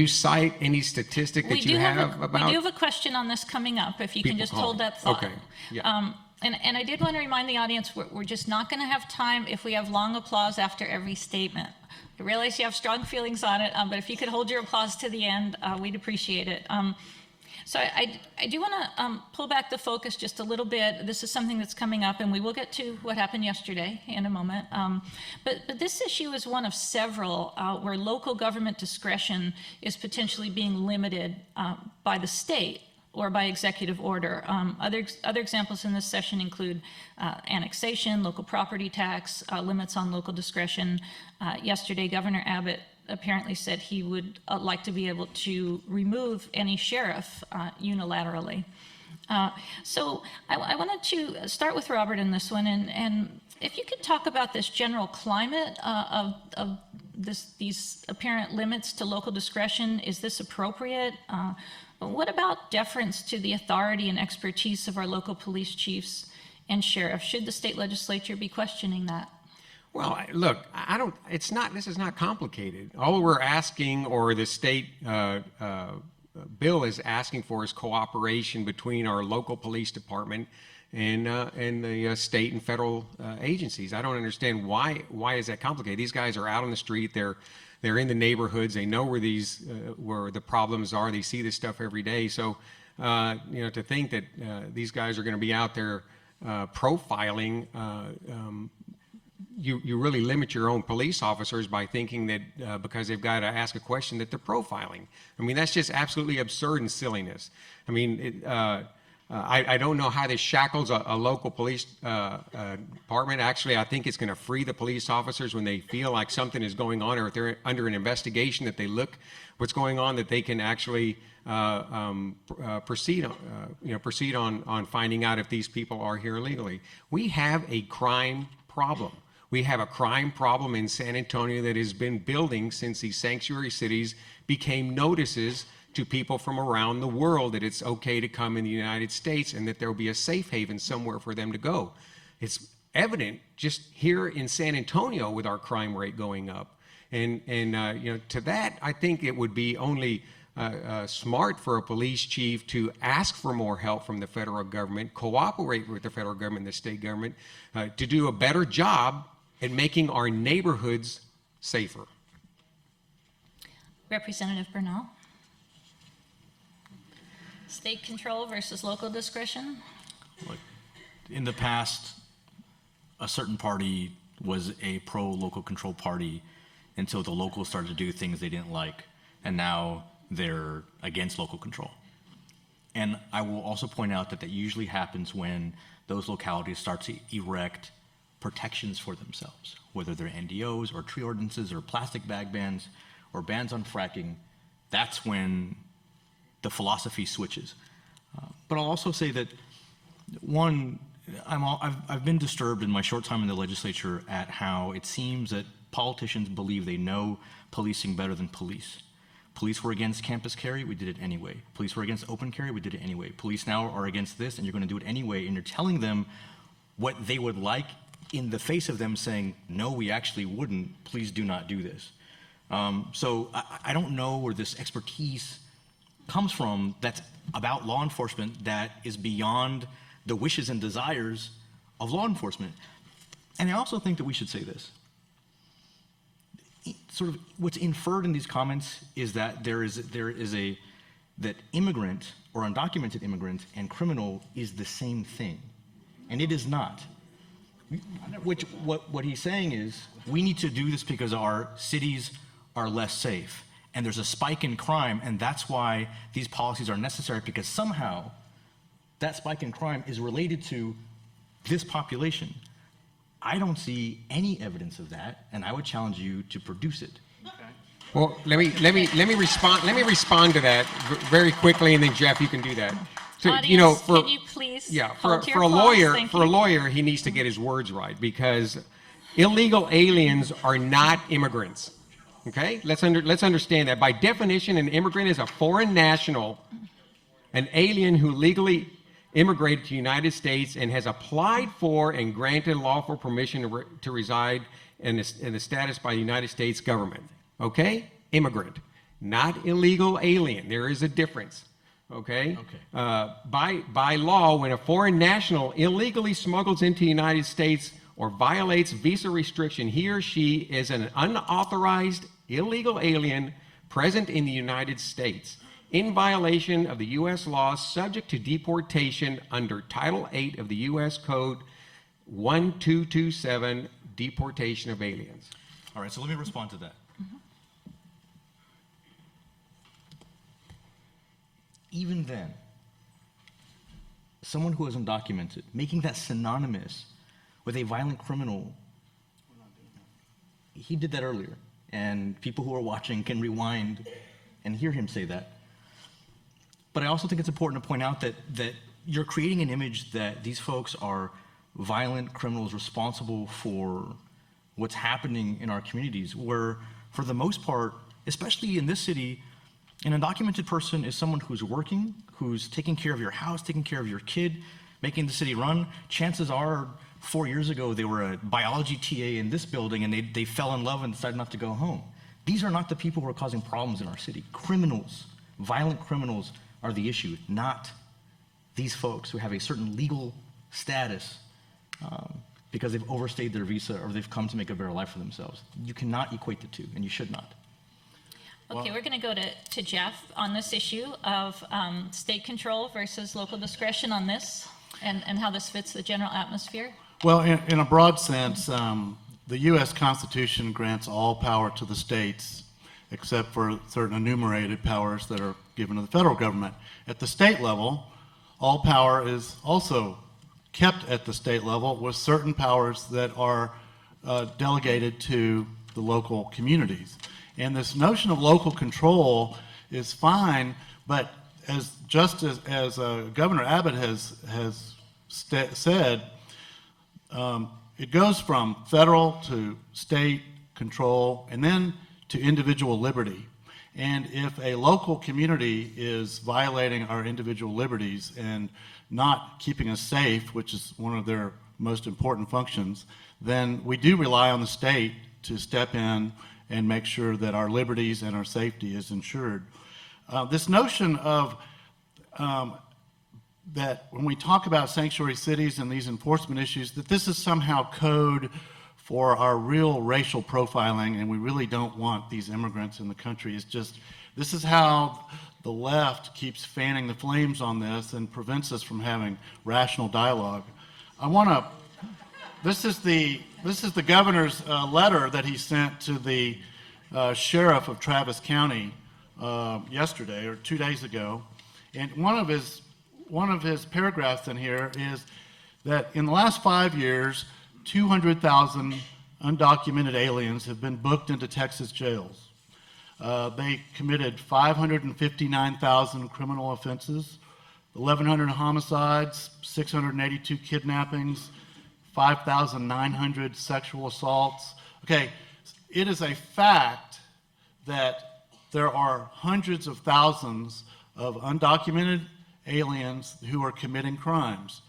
S9: cite any statistic that you have about?
S5: We do have a question on this coming up. If you can just hold that thought.
S9: Okay. Yeah.
S5: And I did want to remind the audience we're just not going to have time if we have long applause after every statement. I realize you have strong feelings on it, but if you could hold your applause to the end, we'd appreciate it. So I do want to pull back the focus just a little bit. This is something that's coming up, and we will get to what happened yesterday in a moment. But this issue is one of several where local government discretion is potentially being limited by the state or by executive order. Other examples in this session include annexation, local property tax, limits on local discretion. Yesterday, Governor Abbott apparently said he would like to be able to remove any sheriff unilaterally. So I wanted to start with Robert in this one, and if you could talk about this general climate of these apparent limits to local discretion. Is this appropriate? What about deference to the authority and expertise of our local police chiefs and sheriffs? Should the state legislature be questioning that?
S9: Well, look, this is not complicated. All we're asking, or the state bill is asking for, is cooperation between our local police department and the state and federal agencies. I don't understand why is that complicated. These guys are out on the street, they're in the neighborhoods, they know where the problems are, they see this stuff every day. So, to think that these guys are going to be out there profiling, you really limit your own police officers by thinking that because they've got to ask a question that they're profiling. I mean, that's just absolutely absurd and silliness. I mean, I don't know how this shackles a local police department. Actually, I think it's going to free the police officers when they feel like something is going on, or if they're under an investigation, that they look what's going on, that they can actually proceed on finding out if these people are here illegally. We have a crime problem. We have a crime problem in San Antonio that has been building since these sanctuary cities became notices to people from around the world that it's okay to come in the United States and that there will be a safe haven somewhere for them to go. It's evident just here in San Antonio with our crime rate going up. And to that, I think it would be only smart for a police chief to ask for more help from the federal government, cooperate with the federal government and the state government to do a better job at making our neighborhoods safer.
S5: Representative Bernal. State control versus local discretion.
S10: Look, in the past, a certain party was a pro-local control party until the locals started to do things they didn't like, and now they're against local control. And I will also point out that that usually happens when those localities start to erect protections for themselves, whether they're NDOs or tree ordinances or plastic bag bans or bans on fracking. That's when the philosophy switches. But I'll also say that, one, I've been disturbed in my short time in the legislature at how it seems that politicians believe they know policing better than police. Police were against campus carry, we did it anyway. Police were against open carry, we did it anyway. Police now are against this, and you're going to do it anyway, and you're telling them what they would like in the face of them saying, no, we actually wouldn't, please do not do this. So I don't know where this expertise comes from that's about law enforcement that is beyond the wishes and desires of law enforcement. And I also think that we should say this. Sort of what's inferred in these comments is that that immigrant or undocumented immigrant and criminal is the same thing, and it is not. What he's saying is we need to do this because our cities are less safe, and there's a spike in crime, and that's why these policies are necessary, because somehow that spike in crime is related to this population. I don't see any evidence of that, and I would challenge you to produce it.
S9: Well, let me respond to that very quickly, and then Jeff, you can do that. So,
S5: Audience, can you please hold to your applause?
S9: For a lawyer, he needs to get his words right, because illegal aliens are not immigrants. Okay, let's understand that. By definition, an immigrant is a foreign national, an alien who legally immigrated to the United States and has applied for and granted lawful permission to reside in the status by the United States government. Okay? Immigrant, not illegal alien. There is a difference. Okay? By law, when a foreign national illegally smuggles into the United States or violates visa restriction, he or she is an unauthorized illegal alien present in the United States, in violation of the U.S. law, subject to deportation under Title 8 of the U.S. Code 1227, deportation of aliens.
S10: All right, so let me respond to that. Even then, someone who is undocumented, making that synonymous with a violent criminal, he did that earlier, and people who are watching can rewind and hear him say that. But I also think it's important to point out that you're creating an image that these folks are violent criminals responsible for what's happening in our communities, where for the most part, especially in this city, an undocumented person is someone who's working, who's taking care of your house, taking care of your kid, making the city run. Chances are 4 years ago they were a biology TA in this building and they fell in love and decided not to go home. These are not the people who are causing problems in our city. Criminals, violent criminals are the issue, not these folks who have a certain legal status because they've overstayed their visa or they've come to make a better life for themselves. You cannot equate the two, and you should not.
S5: Okay, we're going to go to Jeff on this issue of state control versus local discretion on this, and how this fits the general atmosphere.
S8: Well, in a broad sense, the U.S. Constitution grants all power to the states, except for certain enumerated powers that are given to the federal government. At the state level, all power is also kept at the state level, with certain powers that are delegated to the local communities. And this notion of local control is fine, but as Governor Abbott has said, it goes from federal to state control and then to individual liberty. And if a local community is violating our individual liberties and not keeping us safe, which is one of their most important functions, then we do rely on the state to step in and make sure that our liberties and our safety is ensured. This notion of that when we talk about sanctuary cities and these enforcement issues, that this is somehow code for our real racial profiling, and we really don't want these immigrants in the country. It's just, this is how the left keeps fanning the flames on this and prevents us from having rational dialogue. This is the governor's letter that he sent to the sheriff of Travis County yesterday or 2 days ago. And one of his paragraphs in here is that in the last 5 years, 200,000 undocumented aliens have been booked into Texas jails. They committed 559,000 criminal offenses, 1,100 homicides, 682 kidnappings, 5,900 sexual assaults. Okay, it is a fact that there are hundreds of thousands of undocumented aliens who are committing crimes.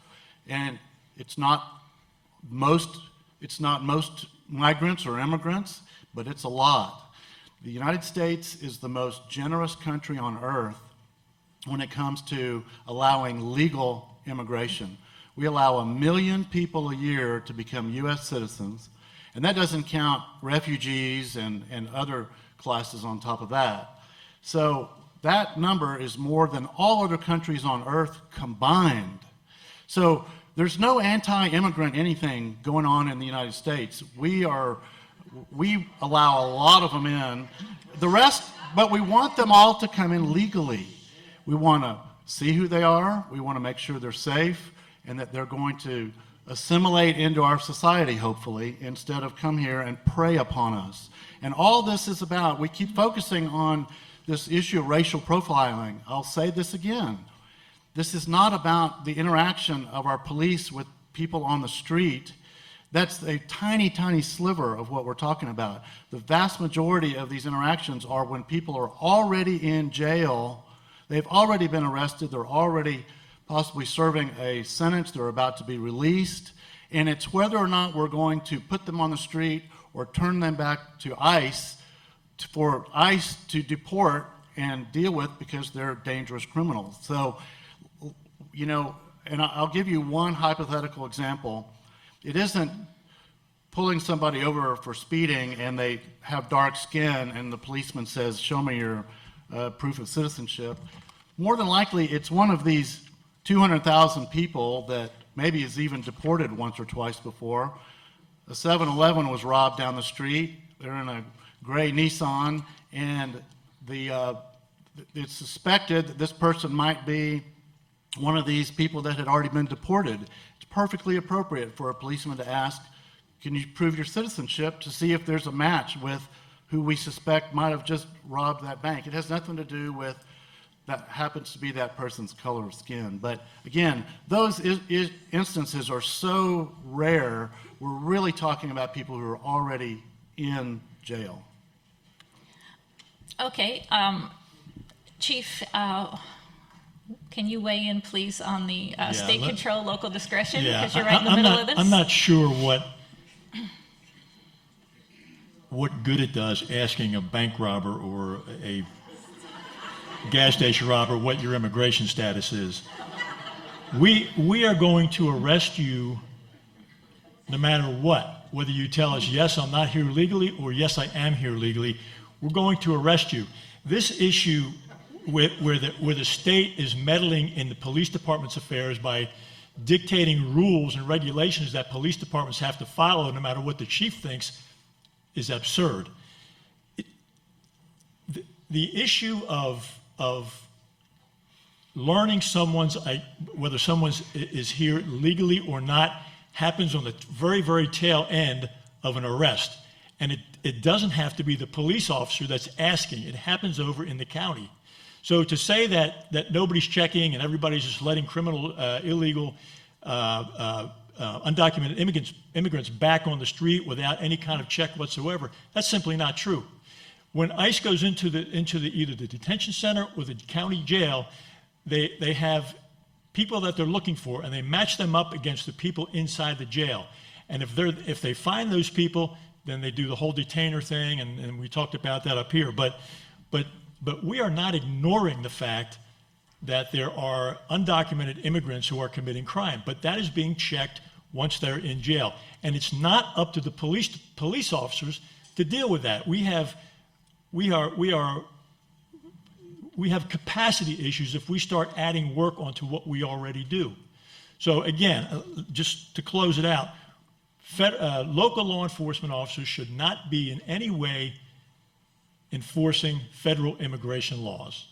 S8: And it's not most migrants or immigrants, but it's a lot. The United States is the most generous country on earth when it comes to allowing legal immigration. We allow 1 million people a year to become U.S. citizens, and that doesn't count refugees and other classes on top of that. So that number is more than all other countries on earth combined. So there's no anti-immigrant anything going on in the United States. We allow a lot of them in. The rest, but we want them all to come in legally. We want to see who they are. We want to make sure they're safe and that they're going to assimilate into our society, hopefully, instead of come here and prey upon us. And all this is about, we keep focusing on this issue of racial profiling. I'll say this again. This is not about the interaction of our police with people on the street. That's a tiny, tiny sliver of what we're talking about. The vast majority of these interactions are when people are already in jail, they've already been arrested, they're already possibly serving a sentence, they're about to be released, and it's whether or not we're going to put them on the street or turn them back to ICE for ICE to deport and deal with because they're dangerous criminals. So, you know, and I'll give you one hypothetical example. It isn't pulling somebody over for speeding and they have dark skin and the policeman says, show me your proof of citizenship. More than likely, it's one of these 200,000 people that maybe is even deported once or twice before. A 7-Eleven was robbed down the street. They're in a gray Nissan, and it's suspected that this person might be one of these people that had already been deported. It's perfectly appropriate for a policeman to ask, can you prove your citizenship, to see if there's a match with who we suspect might have just robbed that bank. It has nothing to do with that happens to be that person's color of skin. But again, those instances are so rare, we're really talking about people who are already in jail.
S5: Okay, Chief, can you weigh in, please, on the state control, local discretion? Because you're right in the middle of this.
S7: I'm not sure what good it does asking a bank robber or a gas station robber what your immigration status is. We are going to arrest you no matter what. Whether you tell us, yes, I'm not here legally, or yes, I am here legally, we're going to arrest you. This issue where the state is meddling in the police department's affairs by dictating rules and regulations that police departments have to follow no matter what the chief thinks is absurd. The issue of learning whether someone is here legally or not happens on the very, very tail end of an arrest. And it doesn't have to be the police officer that's asking. It happens over in the county. So to say that nobody's checking and everybody's just letting illegal, undocumented immigrants back on the street without any kind of check whatsoever, that's simply not true. when ICE goes into either the detention center or the county jail, they have people that they're looking for, and they match them up against the people inside the jail. And if they find those people, then they do the whole detainer thing, and we talked about that up here. But we are not ignoring the fact that there are undocumented immigrants who are committing crime, but that is being checked once they're in jail. And it's not up to the police officers to deal with that. We have capacity issues if we start adding work onto what we already do. So again, just to close it out, local law enforcement officers should not be in any way enforcing federal immigration laws.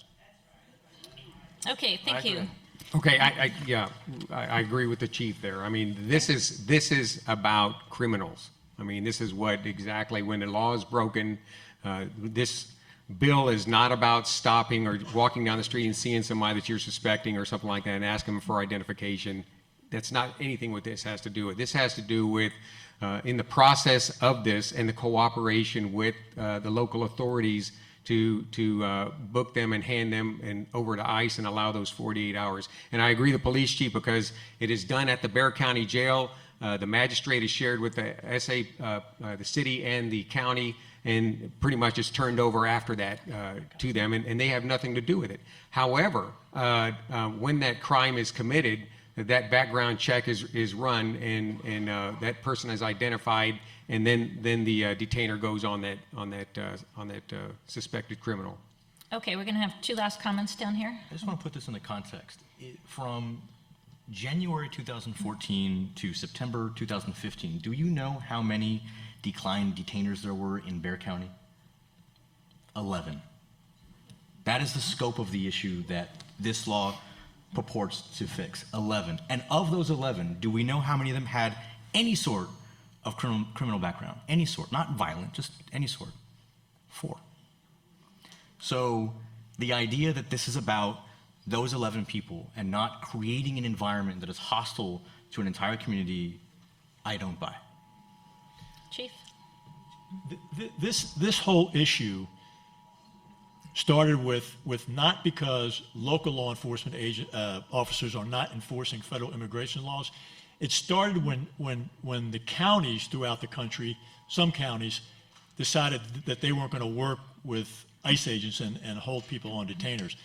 S5: Okay, thank you.
S9: Okay, I agree with the chief there. I mean, this is about criminals. I mean, this is what exactly, when the law is broken, this bill is not about stopping or walking down the street and seeing somebody that you're suspecting or something like that and asking them for identification. That's not anything what this has to do with. This has to do with, in the process of this and the cooperation with the local authorities to book them and hand them over to ICE and allow those 48 hours. And I agree, the police chief, because it is done at the Bexar County Jail. The magistrate is shared with the the city and the county, and pretty much it's turned over after that to them, and they have nothing to do with it. However, when that crime is committed, that background check is run, and that person is identified, and then the detainer goes on that suspected criminal.
S5: Okay, we're going to have two last comments down here.
S10: I just want to put this into context. From January 2014 to September 2015, do you know how many declined detainers there were in Bexar County? 11. That is the scope of the issue that this law purports to fix. 11. And of those 11, do we know how many of them had any sort of criminal background? Any sort, not violent, just any sort. 4. So the idea that this is about those 11 people and not creating an environment that is hostile to an entire community, I don't buy.
S5: Chief?
S7: This whole issue started with not because local law enforcement officers are not enforcing federal immigration laws. It started when the counties throughout the country, some counties, decided that they weren't going to work with ICE agents and hold people on detainers.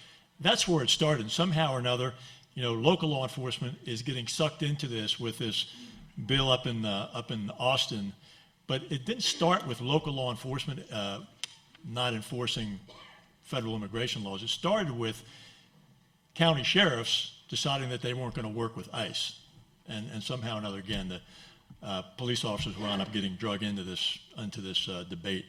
S7: That's where it started. And somehow or another, local law enforcement is getting sucked into this with this bill up in Austin. But it didn't start with local law enforcement not enforcing federal immigration laws. It started with county sheriffs deciding that they weren't going to work with ICE. And somehow or another, again, the police officers wound up getting dragged into this debate.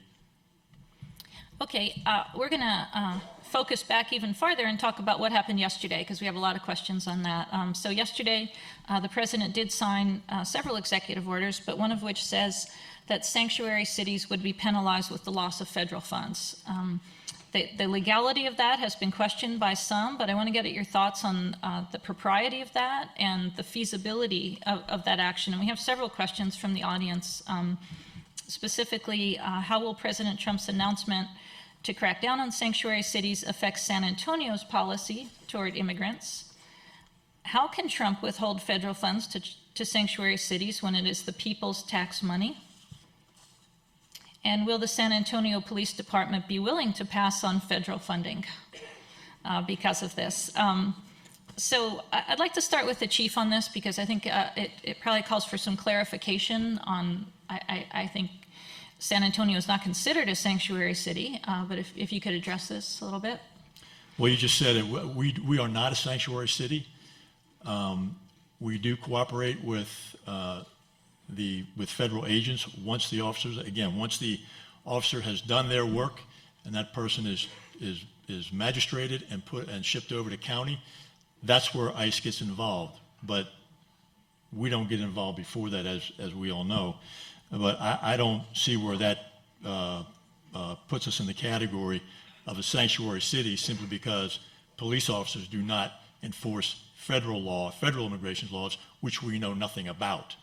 S5: Okay, we're going to focus back even farther and talk about what happened yesterday, because we have a lot of questions on that. So yesterday, the president did sign several executive orders, but one of which says that sanctuary cities would be penalized with the loss of federal funds. The legality of that has been questioned by some, but I want to get at your thoughts on the propriety of that and the feasibility of that action. And we have several questions from the audience. Specifically, how will President Trump's announcement to crack down on sanctuary cities affect San Antonio's policy toward immigrants? How can Trump withhold federal funds to sanctuary cities when it is the people's tax money? And will the San Antonio Police Department be willing to pass on federal funding because of this? So I'd like to start with the chief on this, because I think it probably calls for some clarification on, I think San Antonio is not considered a sanctuary city, but if you could address this a little bit.
S7: Well, you just said it. We are not a sanctuary city. We do cooperate with federal agents once the officer has done their work and that person is magistrated and shipped over to county. That's where ICE gets involved, but we don't get involved before that, as we all know. But I don't see where that puts us in the category of a sanctuary city, simply because police officers do not enforce federal immigration laws, which we know nothing about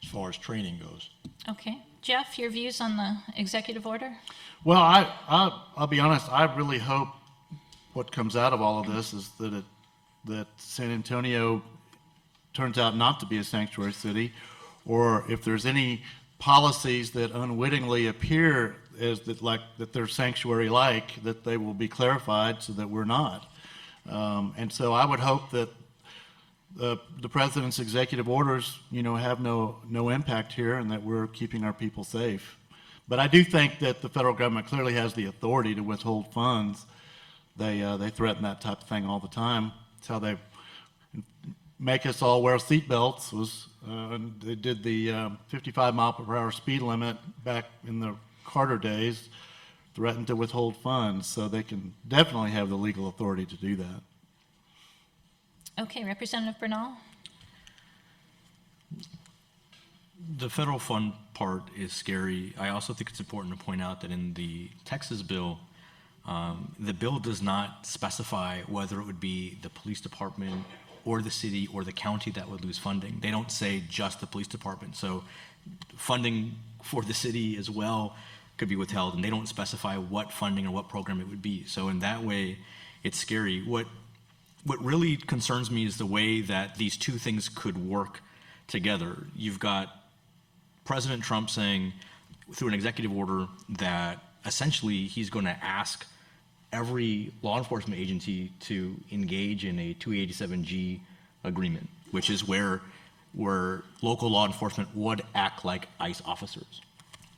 S7: as far as training goes.
S5: Okay, Jeff, your views on the executive order?
S8: Well, I'll be honest, I really hope what comes out of all of this is that San Antonio turns out not to be a sanctuary city, or if there's any policies that unwittingly appear as that they're sanctuary-like, that they will be clarified so that we're not. And so I would hope that the president's executive orders, have no impact here, and that we're keeping our people safe. But I do think that the federal government clearly has the authority to withhold funds. They threaten that type of thing all the time. It's how they make us all wear seatbelts. They did the 55 mile per hour speed limit back in the Carter days, threatened to withhold funds. So they can definitely have the legal authority to do that.
S5: Okay, Representative Bernal?
S6: The federal fund part is scary. I also think it's important to point out that in the Texas bill, the bill does not specify whether it would be the police department or the city or the county that would lose funding. They don't say just the police department. So funding for the city as well could be withheld, and they don't specify what funding or what program it would be. So in that way, it's scary. What really concerns me is the way that these two things could work together. You've got President Trump saying through an executive order that essentially he's going to ask every law enforcement agency to engage in a 287G agreement, which is where local law enforcement would act like ICE officers.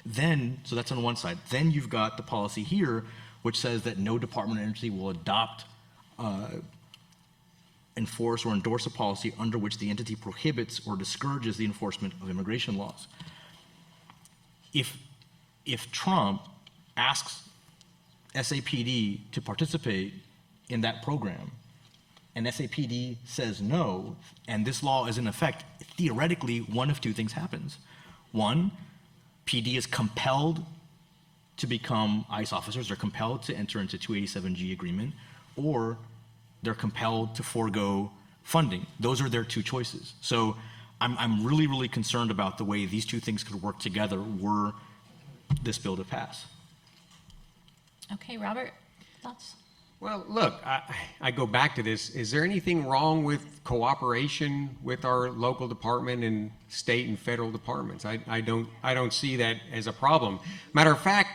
S6: Then, so that's on one side. Then you've got the policy here, which says that no department or entity will adopt, enforce, or endorse a policy under which the entity prohibits or discourages the enforcement of immigration laws. If Trump asks S.A.P.D. to participate in that program, and S.A.P.D. says no, and this law is in effect, theoretically, one of two things happens. One, PD is compelled to become ICE officers, they're compelled to enter into 287G agreement, or they're compelled to forego funding. Those are their two choices. So I'm really, really concerned about the way these two things could work together were this bill to pass.
S5: Okay, Robert, thoughts?
S9: Well, look, I go back to this. Is there anything wrong with cooperation with our local department and state and federal departments? I don't see that as a problem. Matter of fact,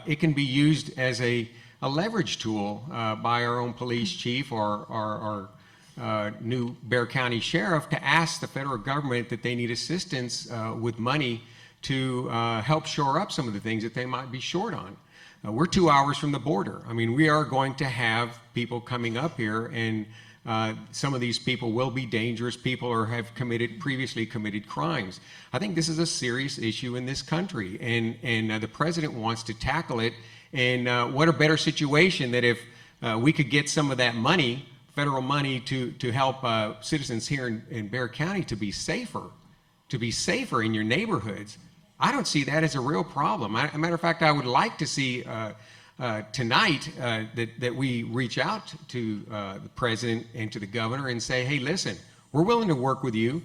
S9: it can be used as a leverage tool by our own police chief or our new Bexar County sheriff to ask the federal government that they need assistance with money to help shore up some of the things that they might be short on. We're 2 hours from the border. I mean, we are going to have people coming up here, and some of these people will be dangerous people or have previously committed crimes. I think this is a serious issue in this country, and the president wants to tackle it. And what a better situation that if we could get some of that money, federal money, to help citizens here in Bexar County to be safer in your neighborhoods. I don't see that as a real problem. As a matter of fact, I would like to see tonight that we reach out to the president and to the governor and say, hey, listen, we're willing to work with you.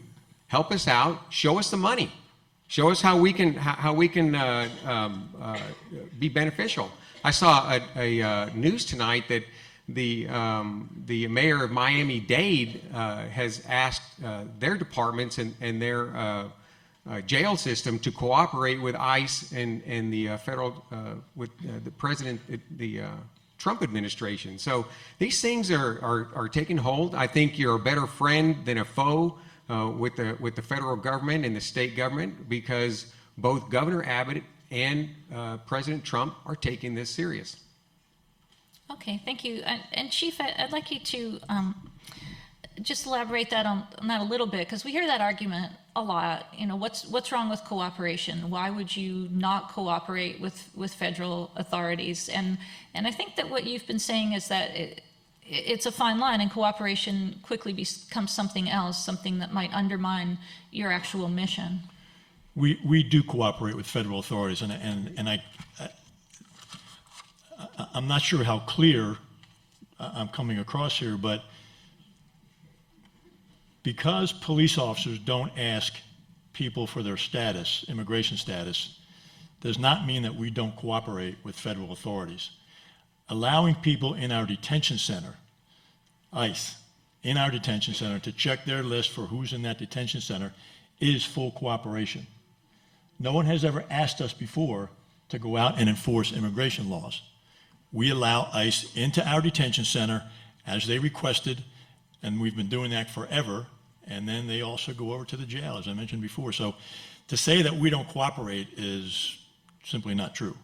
S9: Help us out. Show us the money. Show us how we can be beneficial. I saw a news tonight that the mayor of Miami-Dade has asked their departments and their jail system to cooperate with ICE and the federal, with the president, the Trump administration. So these things are taking hold. I think you're a better friend than a foe with the federal government and the state government, because both Governor Abbott and President Trump are taking this serious.
S5: Okay, thank you. And Chief, I'd like you to just elaborate on that a little bit, because we hear that argument a lot. You know, what's wrong with cooperation? Why would you not cooperate with federal authorities? And I think that what you've been saying is that it's a fine line, and cooperation quickly becomes something else, something that might undermine your actual mission.
S7: We do cooperate with federal authorities, and I'm not sure how clear I'm coming across here, but because police officers don't ask people for their status, immigration status, does not mean that we don't cooperate with federal authorities. Allowing people in our detention center, ICE, in our detention center to check their list for who's in that detention center is full cooperation. No one has ever asked us before to go out and enforce immigration laws. We allow ICE into our detention center as they requested, and we've been doing that forever, and then they also go over to the jail, as I mentioned before. So to say that we don't cooperate is simply not true.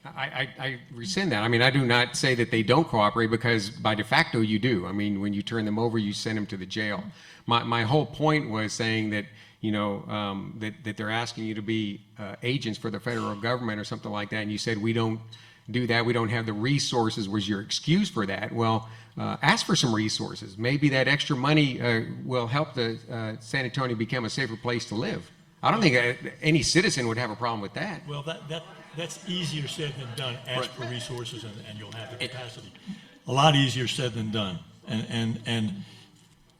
S9: I rescind that. I mean, I do not say that they don't cooperate, because by de facto you do. I mean, when you turn them over, you send them to the jail. My whole point was saying that, you know, that they're asking you to be agents for the federal government or something like that, and you said we don't do that, we don't have the resources, was your excuse for that. Well, ask for some resources. Maybe that extra money will help the San Antonio become a safer place to live. I don't think any citizen would have a problem with that.
S7: Well, that's easier said than done. Ask for resources and you'll have the capacity. A lot easier said than done. And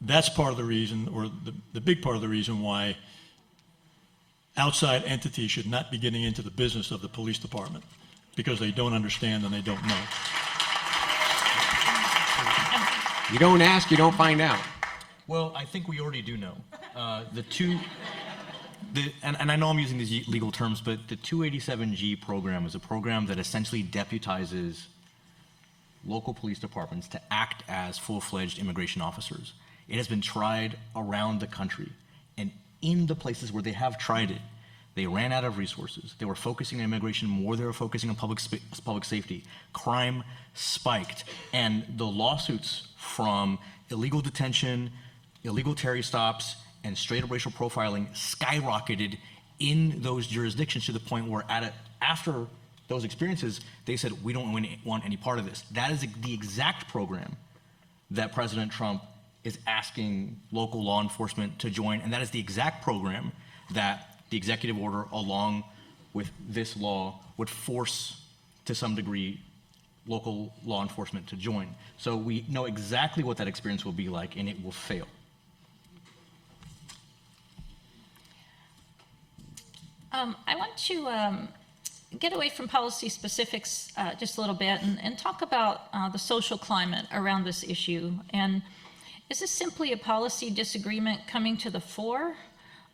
S7: that's part of the reason, or the big part of the reason why outside entities should not be getting into the business of the police department, because they don't understand and they don't know.
S9: You don't ask, you don't find out.
S10: Well, I think we already do know. And I know I'm using these legal terms, but the 287G program is a program that essentially deputizes local police departments to act as full-fledged immigration officers. It has been tried around the country, and in the places where they have tried it, they ran out of resources. They were focusing on immigration more, they were focusing on public safety. Crime spiked, and the lawsuits from illegal detention, illegal Terry stops, and straight-up racial profiling skyrocketed in those jurisdictions, to the point where after those experiences, they said, we don't want any part of this. That is the exact program that President Trump is asking local law enforcement to join, and that is the exact program that the executive order, along with this law, would force, to some degree, local law enforcement to join. So we know exactly what that experience will be like, and it will fail.
S5: I want to get away from policy specifics just a little bit and talk about the social climate around this issue. And is this simply a policy disagreement coming to the fore,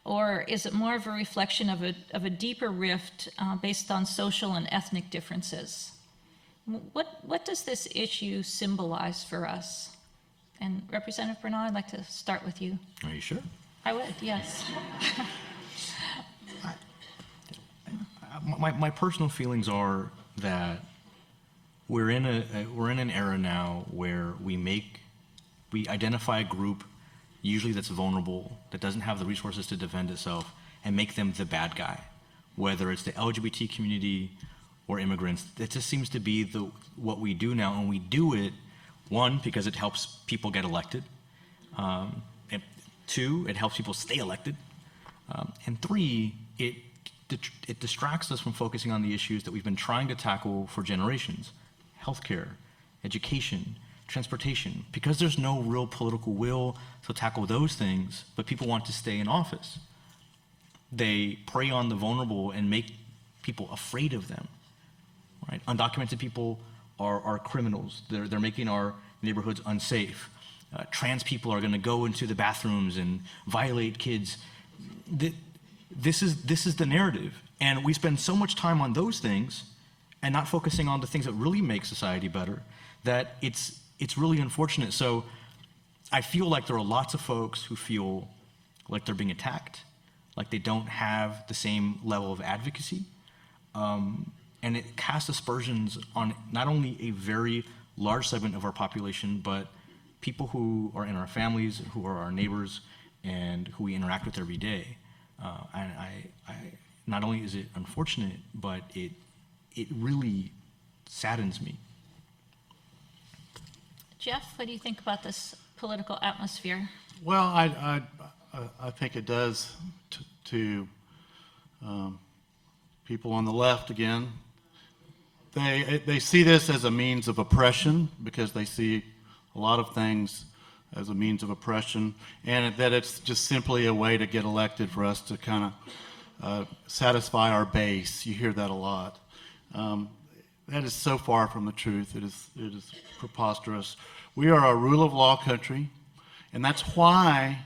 S5: or is it more of a reflection of a deeper rift based on social and ethnic differences? What does this issue symbolize for us? And Representative Bernal, I'd like to start with you.
S10: Are you sure?
S5: I would, yes.
S10: My personal feelings are that we're in an era now where we identify a group, usually that's vulnerable, that doesn't have the resources to defend itself, and make them the bad guy, whether it's the LGBT community or immigrants. It just seems to be what we do now, and we do it, one, because it helps people get elected, and two, it helps people stay elected, and three, it distracts us from focusing on the issues that we've been trying to tackle for generations: healthcare, education, transportation. Because there's no real political will to tackle those things, but people want to stay in office, they prey on the vulnerable and make people afraid of them, right? Undocumented people are criminals. They're making our neighborhoods unsafe. Trans people are going to go into the bathrooms and violate kids. This is the narrative, and we spend so much time on those things and not focusing on the things that really make society better, that it's really unfortunate. So I feel like there are lots of folks who feel like they're being attacked, like they don't have the same level of advocacy, and it casts aspersions on not only a very large segment of our population, but people who are in our families, who are our neighbors, and who we interact with every day. And not only is it unfortunate, but it really saddens me.
S5: Jeff, what do you think about this political atmosphere?
S8: Well, I think it does to people on the left again. They see this as a means of oppression, because they see a lot of things as a means of oppression, and that it's just simply a way to get elected for us to kind of satisfy our base. You hear that a lot. That is so far from the truth. It is preposterous. We are a rule of law country, and that's why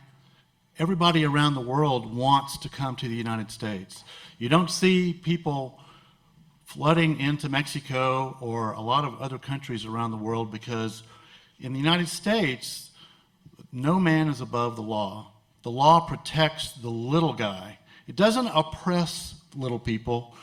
S8: everybody around the world wants to come to the United States. You don't see people flooding into Mexico or a lot of other countries around the world because in the United States, no man is above the law. The law protects the little guy. It doesn't oppress little people.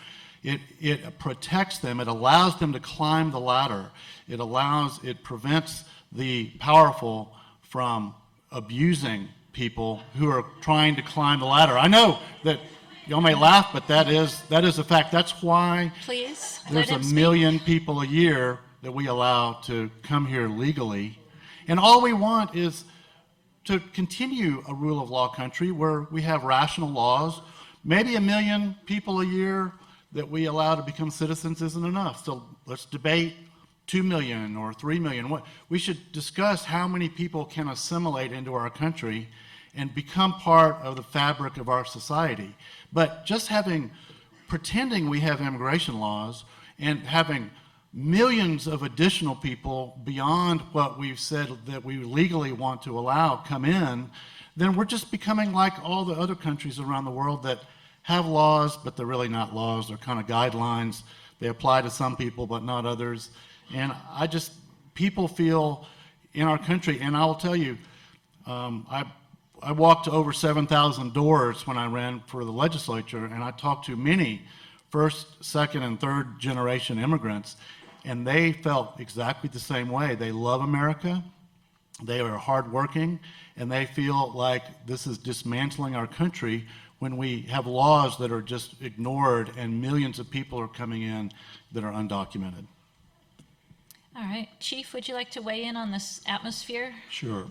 S8: It protects them. It allows them to climb the ladder. It prevents the powerful from abusing people who are trying to climb the ladder. I know that y'all may laugh, but that is a fact. That's why
S5: Please,
S8: there's
S5: let him
S8: a million people a year that we allow to come here legally. And all we want is to continue a rule of law country where we have rational laws. Maybe a million people a year that we allow to become citizens isn't enough. So let's debate 2 million or 3 million. We should discuss how many people can assimilate into our country and become part of the fabric of our society. But just pretending we have immigration laws and having millions of additional people beyond what we've said that we legally want to allow come in, then we're just becoming like all the other countries around the world that have laws, but they're really not laws. They're kind of guidelines. They apply to some people, but not others. And people feel in our country, and I'll tell you, I walked to over 7,000 doors when I ran for the legislature, and I talked to many first, second, and third generation immigrants, and they felt exactly the same way. They love America, they are hardworking, and they feel like this is dismantling our country when we have laws that are just ignored and millions of people are coming in that are undocumented.
S5: All right. Chief, would you like to weigh in on this atmosphere?
S7: Sure.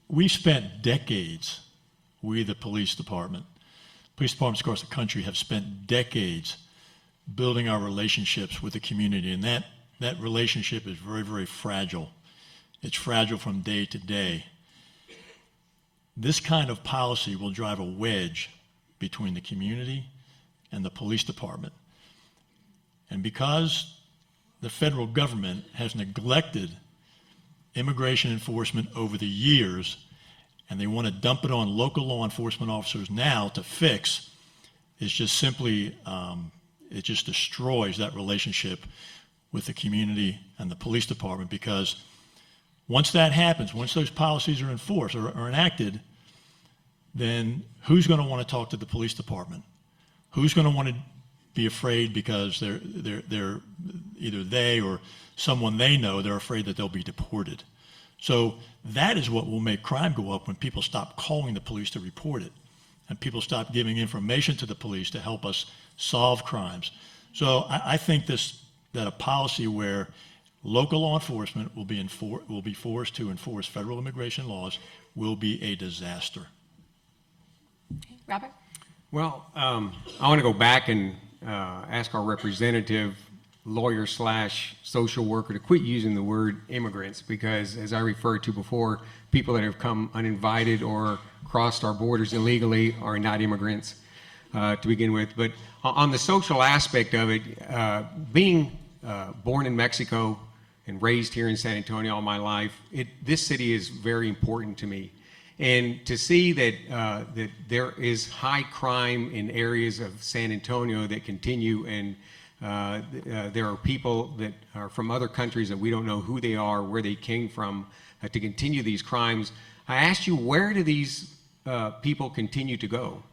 S7: We spent decades, we the police departments across the country have spent decades building our relationships with the community, and that relationship is very, very fragile. It's fragile from day to day. This kind of policy will drive a wedge between the community and the police department. And because the federal government has neglected immigration enforcement over the years, and they want to dump it on local law enforcement officers now to fix, it's just simply, it just destroys that relationship with the community and the police department, because once that happens, once those policies are enforced or are enacted, then who's going to want to talk to the police department? Who's going to want to be afraid because they're either they or someone they know, they're afraid that they'll be deported. So that is what will make crime go up when people stop calling the police to report it and people stop giving information to the police to help us solve crimes. So I think that a policy where local law enforcement will be forced to enforce federal immigration laws will be a disaster.
S5: Okay. Robert?
S9: Well, I want to go back and ask our representative, lawyer / social worker, to quit using the word immigrants, because as I referred to before, people that have come uninvited or crossed our borders illegally are not immigrants to begin with. But on the social aspect of it, being born in Mexico and raised here in San Antonio all my life, this city is very important to me. And to see that that there is high crime in areas of San Antonio that continue, and there are people that are from other countries that we don't know who they are, where they came from, to continue these crimes. I asked you, where do these people continue to go?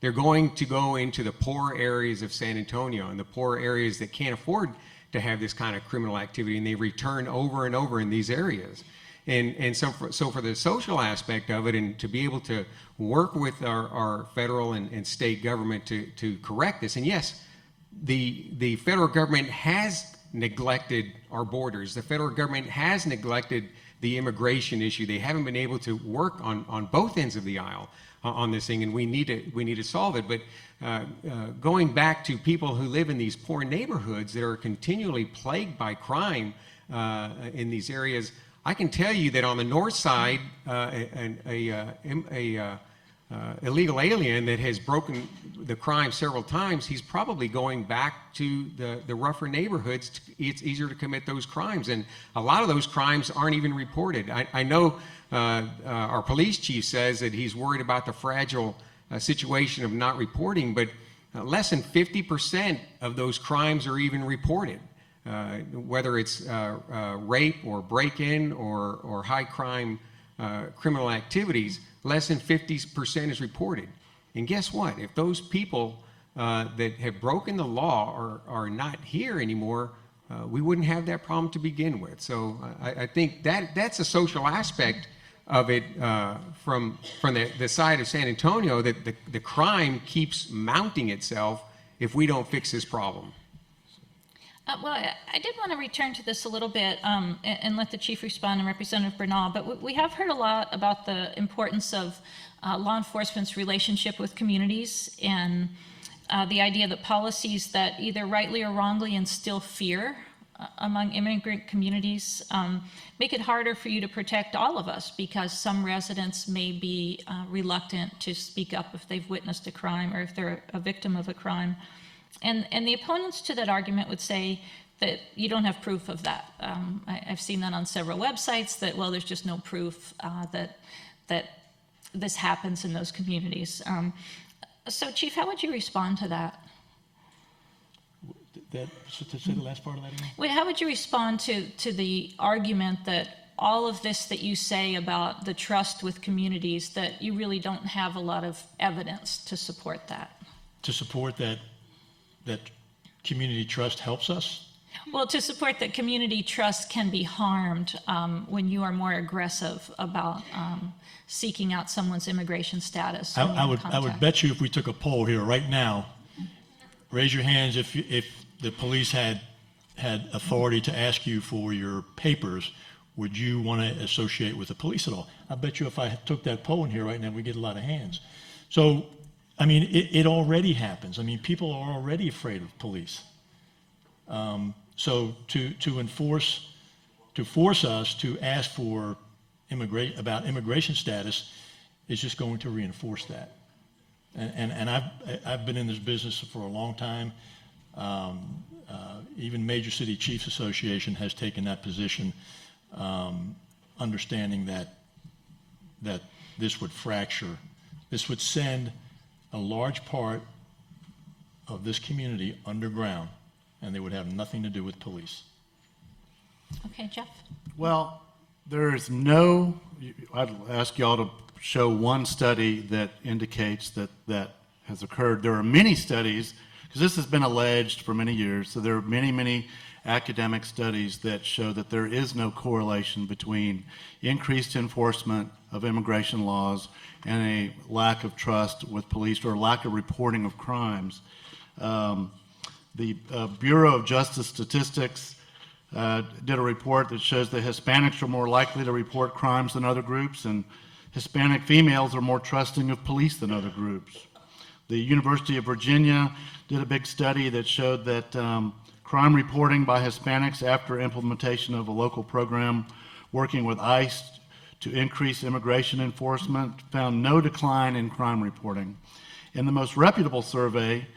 S9: They're going to go into the poor areas of San Antonio and the poor areas that can't afford to have this kind of criminal activity, and they return over and over in these areas. And so for the social aspect of it, and to be able to work with our federal and state government to correct this, and yes, the federal government has neglected our borders. The federal government has neglected the immigration issue. They haven't been able to work on both ends of the aisle on this thing, and we need to solve it. But going back to people who live in these poor neighborhoods that are continually plagued by crime in these areas, I can tell you that on the north side, a illegal alien that has broken the crime several times, he's probably going back to the rougher neighborhoods. It's easier to commit those crimes, and a lot of those crimes aren't even reported. I know our police chief says that he's worried about the fragile situation of not reporting, but less than 50% of those crimes are even reported, whether it's rape or break-in or high crime criminal activities. Less than 50% is reported. And guess what? If those people that have broken the law are not here anymore, we wouldn't have that problem to begin with. So I think that's a social aspect of it from the side of San Antonio, that the crime keeps mounting itself if we don't fix this problem.
S5: Well, I did want to return to this a little bit and let the chief respond and Representative Bernal, but we have heard a lot about the importance of law enforcement's relationship with communities and the idea that policies that either rightly or wrongly instill fear among immigrant communities make it harder for you to protect all of us, because some residents may be reluctant to speak up if they've witnessed a crime or if they're a victim of a crime. And the opponents to that argument would say that you don't have proof of that. I've seen that on several websites, that, well, there's just no proof that this happens in those communities. So, Chief, how would you respond to that?
S7: To say the last part of that again?
S5: Well, how would you respond to the argument that all of this that you say about the trust with communities, that you really don't have a lot of evidence to support that?
S7: To support that community trust helps us?
S5: Well, to support that community trust can be harmed when you are more aggressive about seeking out someone's immigration status.
S7: I would bet you, if we took a poll here right now, raise your hands if the police had authority to ask you for your papers, would you want to associate with the police at all? I bet you if I took that poll in here right now, we'd get a lot of hands. So, I mean, it already happens. I mean, people are already afraid of police. So to force us to ask for about immigration status is just going to reinforce that. And I've been in this business for a long time. Even Major City Chiefs Association has taken that position, understanding that this would fracture. This would send a large part of this community underground, and they would have nothing to do with police.
S5: Okay, Jeff?
S8: Well, I'd ask y'all to show one study that indicates that has occurred. There are many studies, because this has been alleged for many years, so there are many academic studies that show that there is no correlation between increased enforcement of immigration laws and a lack of trust with police or lack of reporting of crimes. The Bureau of Justice Statistics did a report that shows that Hispanics are more likely to report crimes than other groups, and Hispanic females are more trusting of police than other groups. The University of Virginia did a big study that showed that crime reporting by Hispanics after implementation of a local program working with ICE to increase immigration enforcement found no decline in crime reporting. And the most reputable survey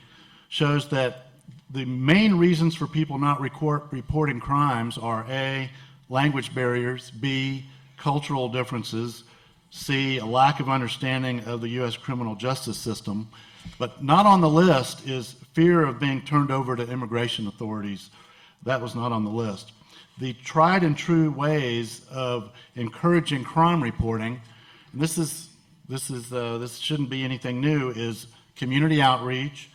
S8: shows that the main reasons for people not reporting crimes are A, language barriers, B, cultural differences, C, a lack of understanding of the U.S. criminal justice system. But not on the list is fear of being turned over to immigration authorities. That was not on the list. The tried and true ways of encouraging crime reporting, and this shouldn't be anything new, is community outreach,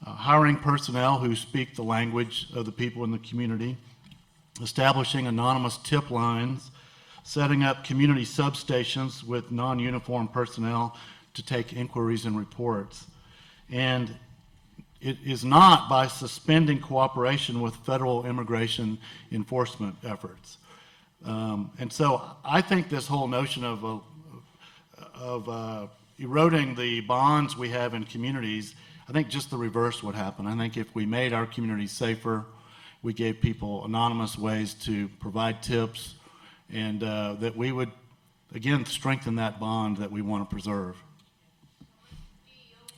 S8: hiring personnel who speak the language of the people in the community, establishing anonymous tip lines, setting up community substations with non-uniform personnel to take inquiries and reports. And it is not by suspending cooperation with federal immigration enforcement efforts. And so I think this whole notion of eroding the bonds we have in communities, I think just the reverse would happen. I think if we made our communities safer, we gave people anonymous ways to provide tips, and that we would, again, strengthen that bond that we want to preserve.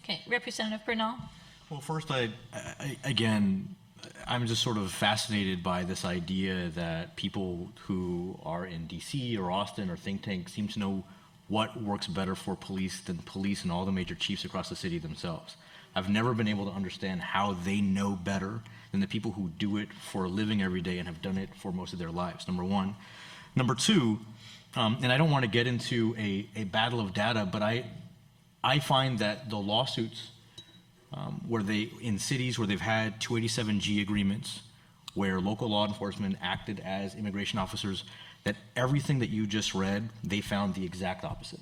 S5: Okay, Representative Bernal.
S10: Well, first, again, I'm just sort of fascinated by this idea that people who are in DC or Austin or think tanks seem to know what works better for police than police and all the major chiefs across the city themselves. I've never been able to understand how they know better than the people who do it for a living every day and have done it for most of their lives, number one. Number two, and I don't want to get into a battle of data, but I find that the lawsuits where in cities where they've had 287G agreements, where local law enforcement acted as immigration officers, that everything that you just read, they found the exact opposite.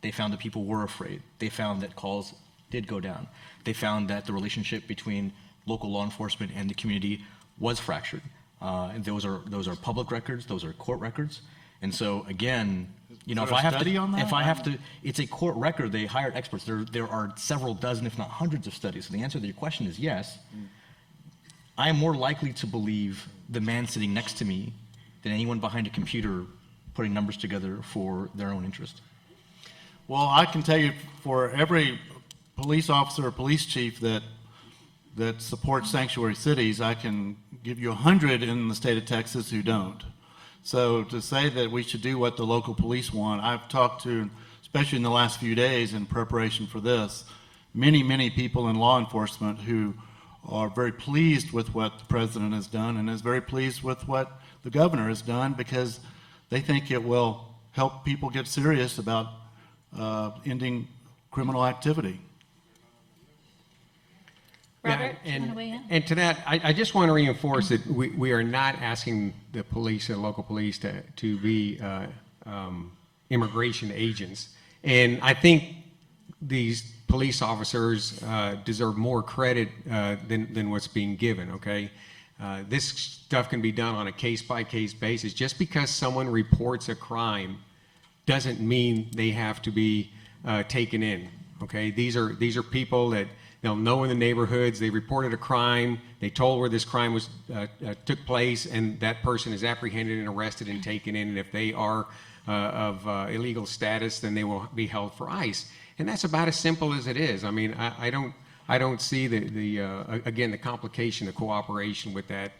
S10: They found that people were afraid. They found that calls did go down. They found that the relationship between local law enforcement and the community was fractured. And those are public records, those are court records. And so again, you know, if I have to, it's a court record. They hired experts. There are several dozen, if not hundreds of studies. So the answer to your question is yes. I am more likely to believe the man sitting next to me than anyone behind a computer putting numbers together for their own interest.
S8: Well, I can tell you for every police officer or police chief that supports sanctuary cities, I can give you 100 in the state of Texas who don't. So to say that we should do what the local police want, I've talked to, especially in the last few days in preparation for this, many people in law enforcement who are very pleased with what the president has done and is very pleased with what the governor has done because they think it will help people get serious about ending criminal activity.
S5: Robert, do you want to weigh in?
S9: And to that, I just want to reinforce that we are not asking the police and local police to be immigration agents. And I think these police officers deserve more credit than what's being given, okay? This stuff can be done on a case-by-case basis. Just because someone reports a crime doesn't mean they have to be taken in, okay? These are people that they'll know in the neighborhoods. They reported a crime. They told where this crime was took place, and that person is apprehended and arrested and taken in. And if they are of illegal status, then they will be held for ICE. And that's about as simple as it is. I mean, I don't see again the complication, the cooperation with that.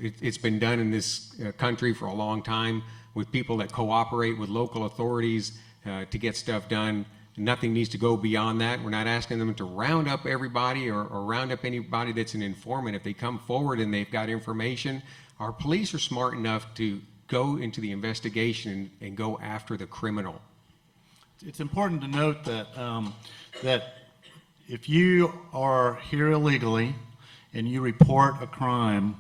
S9: It's been done in this country for a long time with people that cooperate with local authorities to get stuff done. Nothing needs to go beyond that. We're not asking them to round up everybody or round up anybody that's an informant. If they come forward and they've got information, our police are smart enough to go into the investigation and go after the criminal.
S8: It's important to note that that if you are here illegally and you report a crime,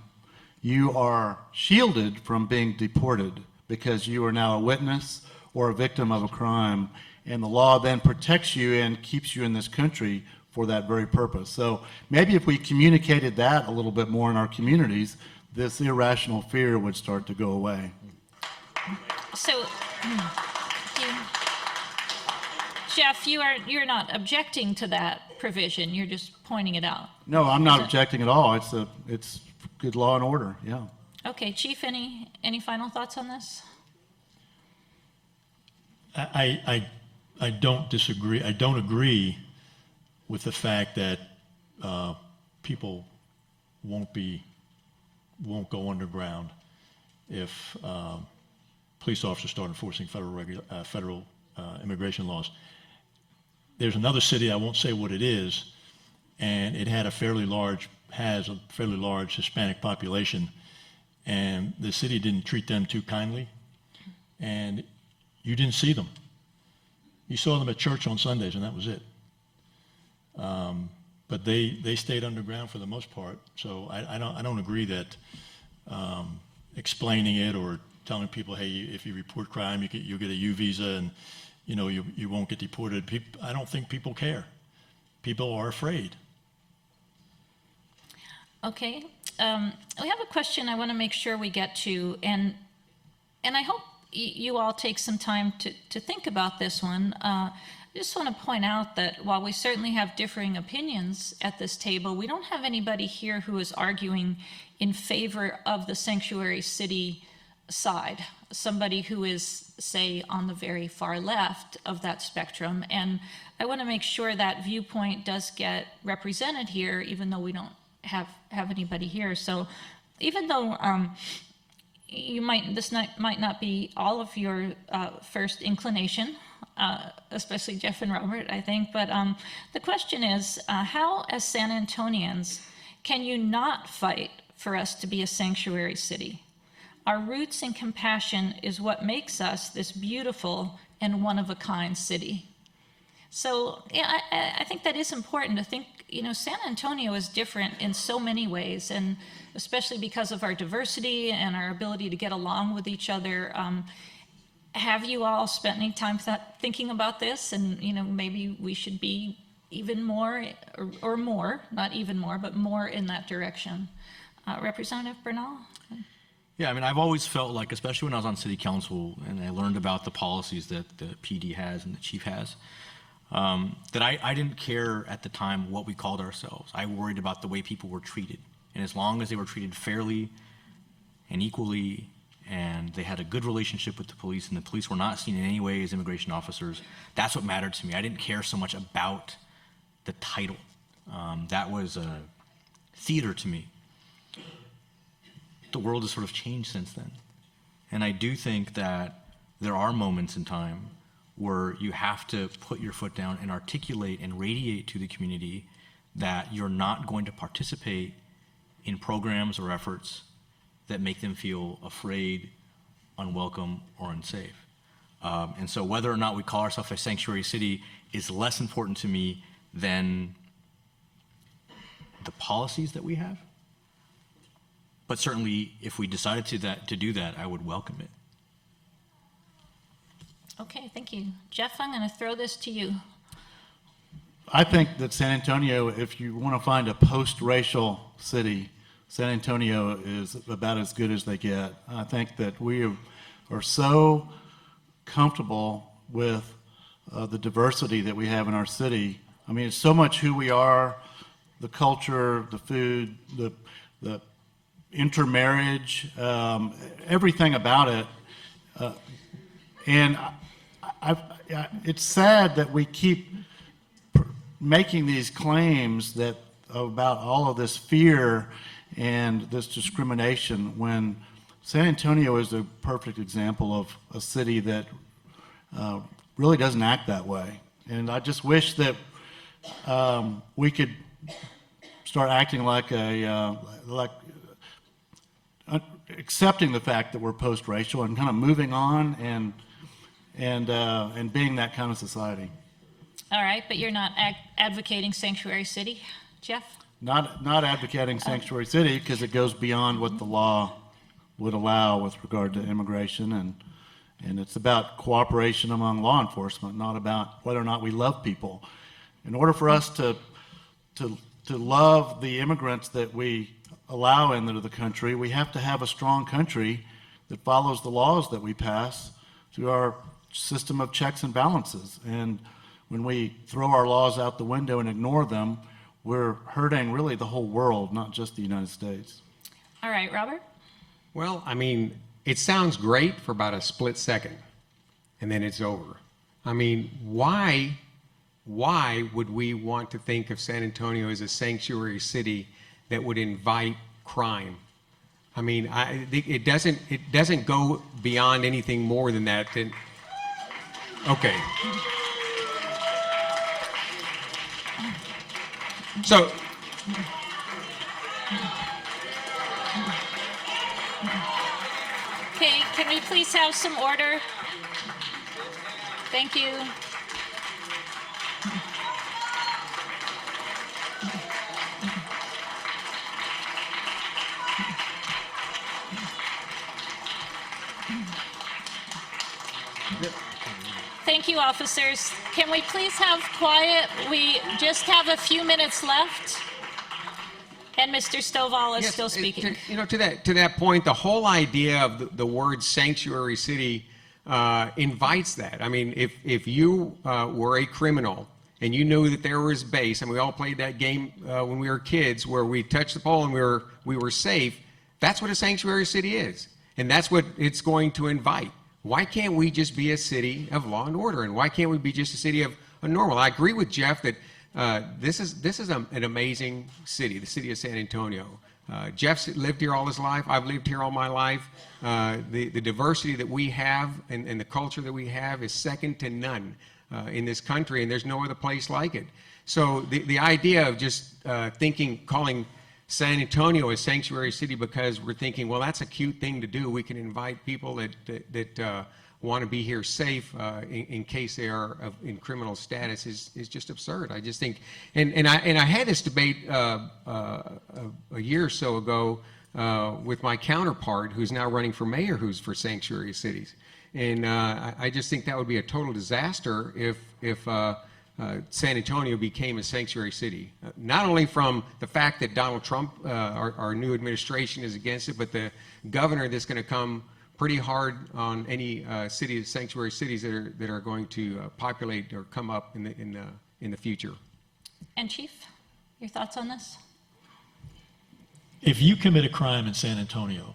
S8: you are shielded from being deported because you are now a witness or a victim of a crime. And the law then protects you and keeps you in this country for that very purpose. So maybe if we communicated that a little bit more in our communities, this irrational fear would start to go away.
S5: So, Jeff, you're not objecting to that provision. You're just pointing it out.
S8: No, I'm not objecting at all. It's good law and order. Yeah.
S5: Okay, Chief, any final thoughts on this?
S7: I don't disagree. I don't agree with the fact that people won't go underground if police officers start enforcing federal immigration laws. There's another city, I won't say what it is, and it has a fairly large Hispanic population, and the city didn't treat them too kindly, and you didn't see them. You saw them at church on Sundays, and that was it. But they stayed underground for the most part. So I don't agree that explaining it or telling people, hey, if you report crime, you get a U visa, and you won't get deported. I don't think people care. People are afraid.
S5: Okay, we have a question I want to make sure we get to, and I hope you all take some time to think about this one. I just want to point out that while we certainly have differing opinions at this table, we don't have anybody here who is arguing in favor of the sanctuary city side, somebody who is, say, on the very far left of that spectrum. And I want to make sure that viewpoint does get represented here, even though we don't have anybody here. So even though this might not be all of your first inclination, especially Jeff and Robert, I think, but the question is, how as San Antonians can you not fight for us to be a sanctuary city? Our roots and compassion is what makes us this beautiful and one-of-a-kind city. So yeah, I think that is important to think, San Antonio is different in so many ways, and especially because of our diversity and our ability to get along with each other. Have you all spent any time thinking about this? And, maybe we should be even more, or more, not even more, but more in that direction. Representative Bernal?
S10: Yeah, I mean, I've always felt like, especially when I was on city council and I learned about the policies that the PD has and the chief has, that I didn't care at the time what we called ourselves. I worried about the way people were treated. And as long as they were treated fairly and equally, and they had a good relationship with the police, and the police were not seen in any way as immigration officers, that's what mattered to me. I didn't care so much about the title. That was theater to me. The world has sort of changed since then. And I do think that there are moments in time where you have to put your foot down and articulate and radiate to the community that you're not going to participate in programs or efforts that make them feel afraid, unwelcome, or unsafe. And so whether or not we call ourselves a sanctuary city is less important to me than the policies that we have. But certainly, if we decided to do that, I would welcome it.
S5: Okay, thank you. Jeff, I'm going to throw this to you.
S8: I think that San Antonio, if you want to find a post-racial city, San Antonio is about as good as they get. I think that we are so comfortable with the diversity that we have in our city. I mean, it's so much who we are, the culture, the food, the intermarriage, everything about it. And it's sad that we keep making these claims that about all of this fear and this discrimination, when San Antonio is a perfect example of a city that really doesn't act that way. And I just wish that we could start acting like accepting the fact that we're post-racial and kind of moving on and being that kind of society.
S5: All right, but you're not advocating sanctuary city, Jeff?
S8: Not advocating sanctuary city, because it goes beyond what the law would allow with regard to immigration, and it's about cooperation among law enforcement, not about whether or not we love people. In order for us to love the immigrants that we allow into the country, we have to have a strong country that follows the laws that we pass through our system of checks and balances. And when we throw our laws out the window and ignore them, we're hurting really the whole world, not just the United States.
S5: All right, Robert?
S9: Well, I mean, it sounds great for about a split second, and then it's over. I mean, why would we want to think of San Antonio as a sanctuary city that would invite crime? I mean, it doesn't go beyond anything more than that. Okay. So,
S5: Okay, can we please have some order? Thank you. Thank you, officers. Can we please have quiet? We just have a few minutes left. And Mr. Stovall is still speaking.
S9: To that point, the whole idea of the word sanctuary city invites that. I mean, if you were a criminal and you knew that there was base, and we all played that game when we were kids, where we touched the pole and we were safe, that's what a sanctuary city is. And that's what it's going to invite. Why can't we just be a city of law and order? And why can't we be just a city of normal? I agree with Jeff that this is an amazing city, the city of San Antonio. Jeff's lived here all his life. I've lived here all my life. The diversity that we have and the culture that we have is second to none in this country, and there's no other place like it. So the idea of just calling San Antonio a sanctuary city because we're thinking, well, that's a cute thing to do. We can invite people that want to be here safe in case they are in criminal status is just absurd. I just think, and I had this debate a year or so ago with my counterpart who's now running for mayor, who's for sanctuary cities, and I just think that would be a total disaster if San Antonio became a sanctuary city. Not only from the fact that Donald Trump, our new administration, is against it, but the governor that's going to come pretty hard on any sanctuary cities that are going to populate or come up in the future.
S5: And Chief, your thoughts on this?
S7: If you commit a crime in San Antonio,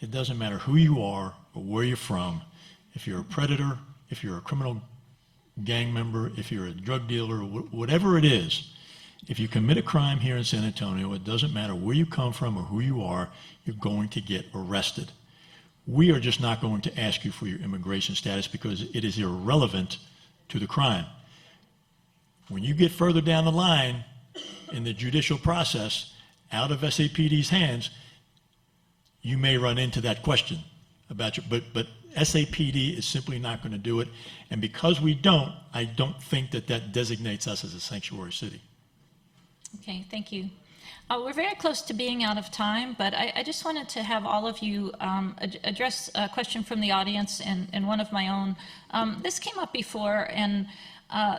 S7: it doesn't matter who you are or where you're from. If you're a predator, if you're a criminal gang member, if you're a drug dealer, whatever it is, if you commit a crime here in San Antonio, it doesn't matter where you come from or who you are, you're going to get arrested. We are just not going to ask you for your immigration status because it is irrelevant to the crime. When you get further down the line in the judicial process, out of S.A.P.D's hands, you may run into that question about your, but S.A.P.D is simply not going to do it. And because we don't, I don't think that designates us as a sanctuary city.
S5: Okay, thank you. We're very close to being out of time, but I just wanted to have all of you address a question from the audience and one of my own. This came up before, and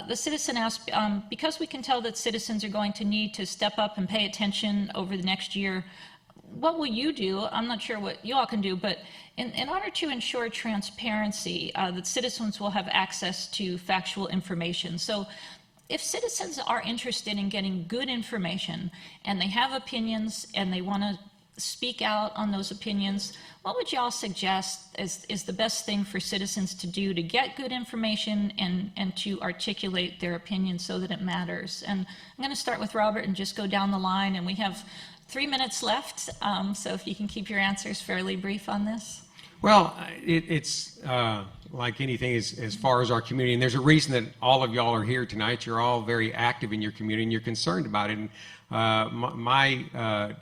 S5: the citizen asked, because we can tell that citizens are going to need to step up and pay attention over the next year, what will you do? I'm not sure what you all can do, but in order to ensure transparency, that citizens will have access to factual information. So if citizens are interested in getting good information and they have opinions and they want to speak out on those opinions, what would y'all suggest is the best thing for citizens to do to get good information and to articulate their opinion so that it matters? And I'm going to start with Robert and just go down the line, and we have 3 minutes left, so if you can keep your answers fairly brief on this.
S9: Well, it's like anything as far as our community, and there's a reason that all of y'all are here tonight. You're all very active in your community and you're concerned about it. And my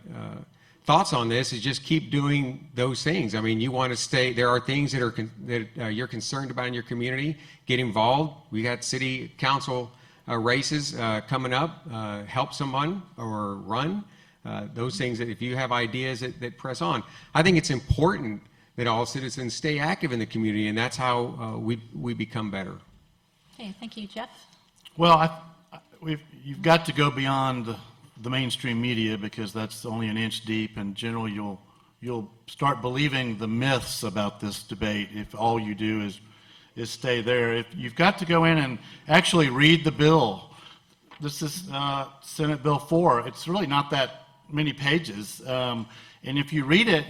S9: thoughts on this is just keep doing those things. I mean, you want to stay, there are things that you're concerned about in your community, get involved. We got city council races coming up, help someone or run. Those things that if you have ideas that press on. I think it's important that all citizens stay active in the community, and that's how we become better.
S5: Okay, thank you, Jeff.
S8: Well, you've got to go beyond the mainstream media because that's only an inch deep, and generally you'll start believing the myths about this debate if all you do is stay there. If you've got to go in and actually read the bill. This is Senate Bill 4. It's really not that many pages, and if you read it,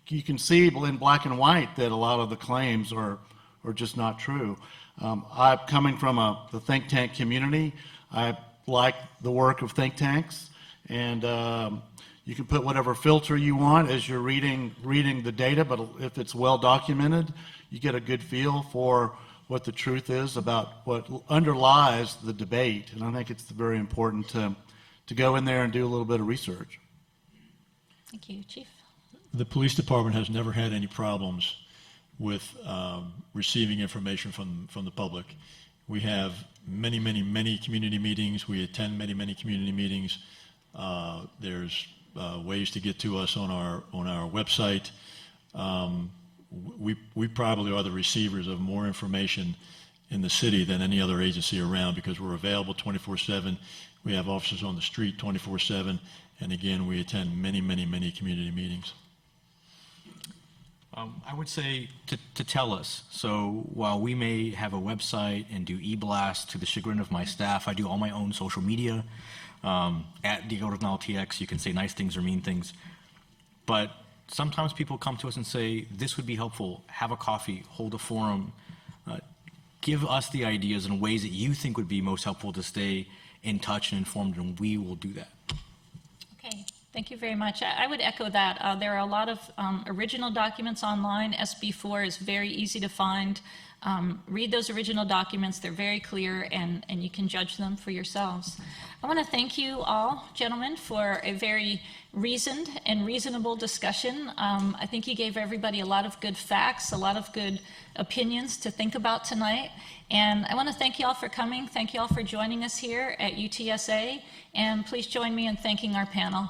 S8: you can see in black and white that a lot of the claims are just not true. I'm coming from the think tank community. I like the work of think tanks, and you can put whatever filter you want as you're reading the data, but if it's well documented, you get a good feel for what the truth is about what underlies the debate, and I think it's very important to go in there and do a little bit of research.
S5: Thank you, Chief.
S7: The police department has never had any problems with receiving information from the public. We have many community meetings. We attend many community meetings. There's ways to get to us on our website. We probably are the receivers of more information in the city than any other agency around because we're available 24/7. We have officers on the street 24/7, and again, we attend many community meetings.
S10: I would say to tell us. So while we may have a website and do e-blasts to the chagrin of my staff, I do all my own social media. At Diego Bernal TX, you can say nice things or mean things. But
S6: sometimes people come to us and say, this would be helpful, have a coffee, hold a forum, give us the ideas and ways that you think would be most helpful to stay in touch and informed, and we will do that.
S5: Okay, thank you very much. I would echo that. There are a lot of original documents online. SB4 is very easy to find. Read those original documents. They're very clear, and you can judge them for yourselves. I want to thank you all, gentlemen, for a very reasoned and reasonable discussion. I think you gave everybody a lot of good facts, a lot of good opinions to think about tonight. And I want to thank you all for coming. Thank you all for joining us here at UTSA. And please join me in thanking our panel.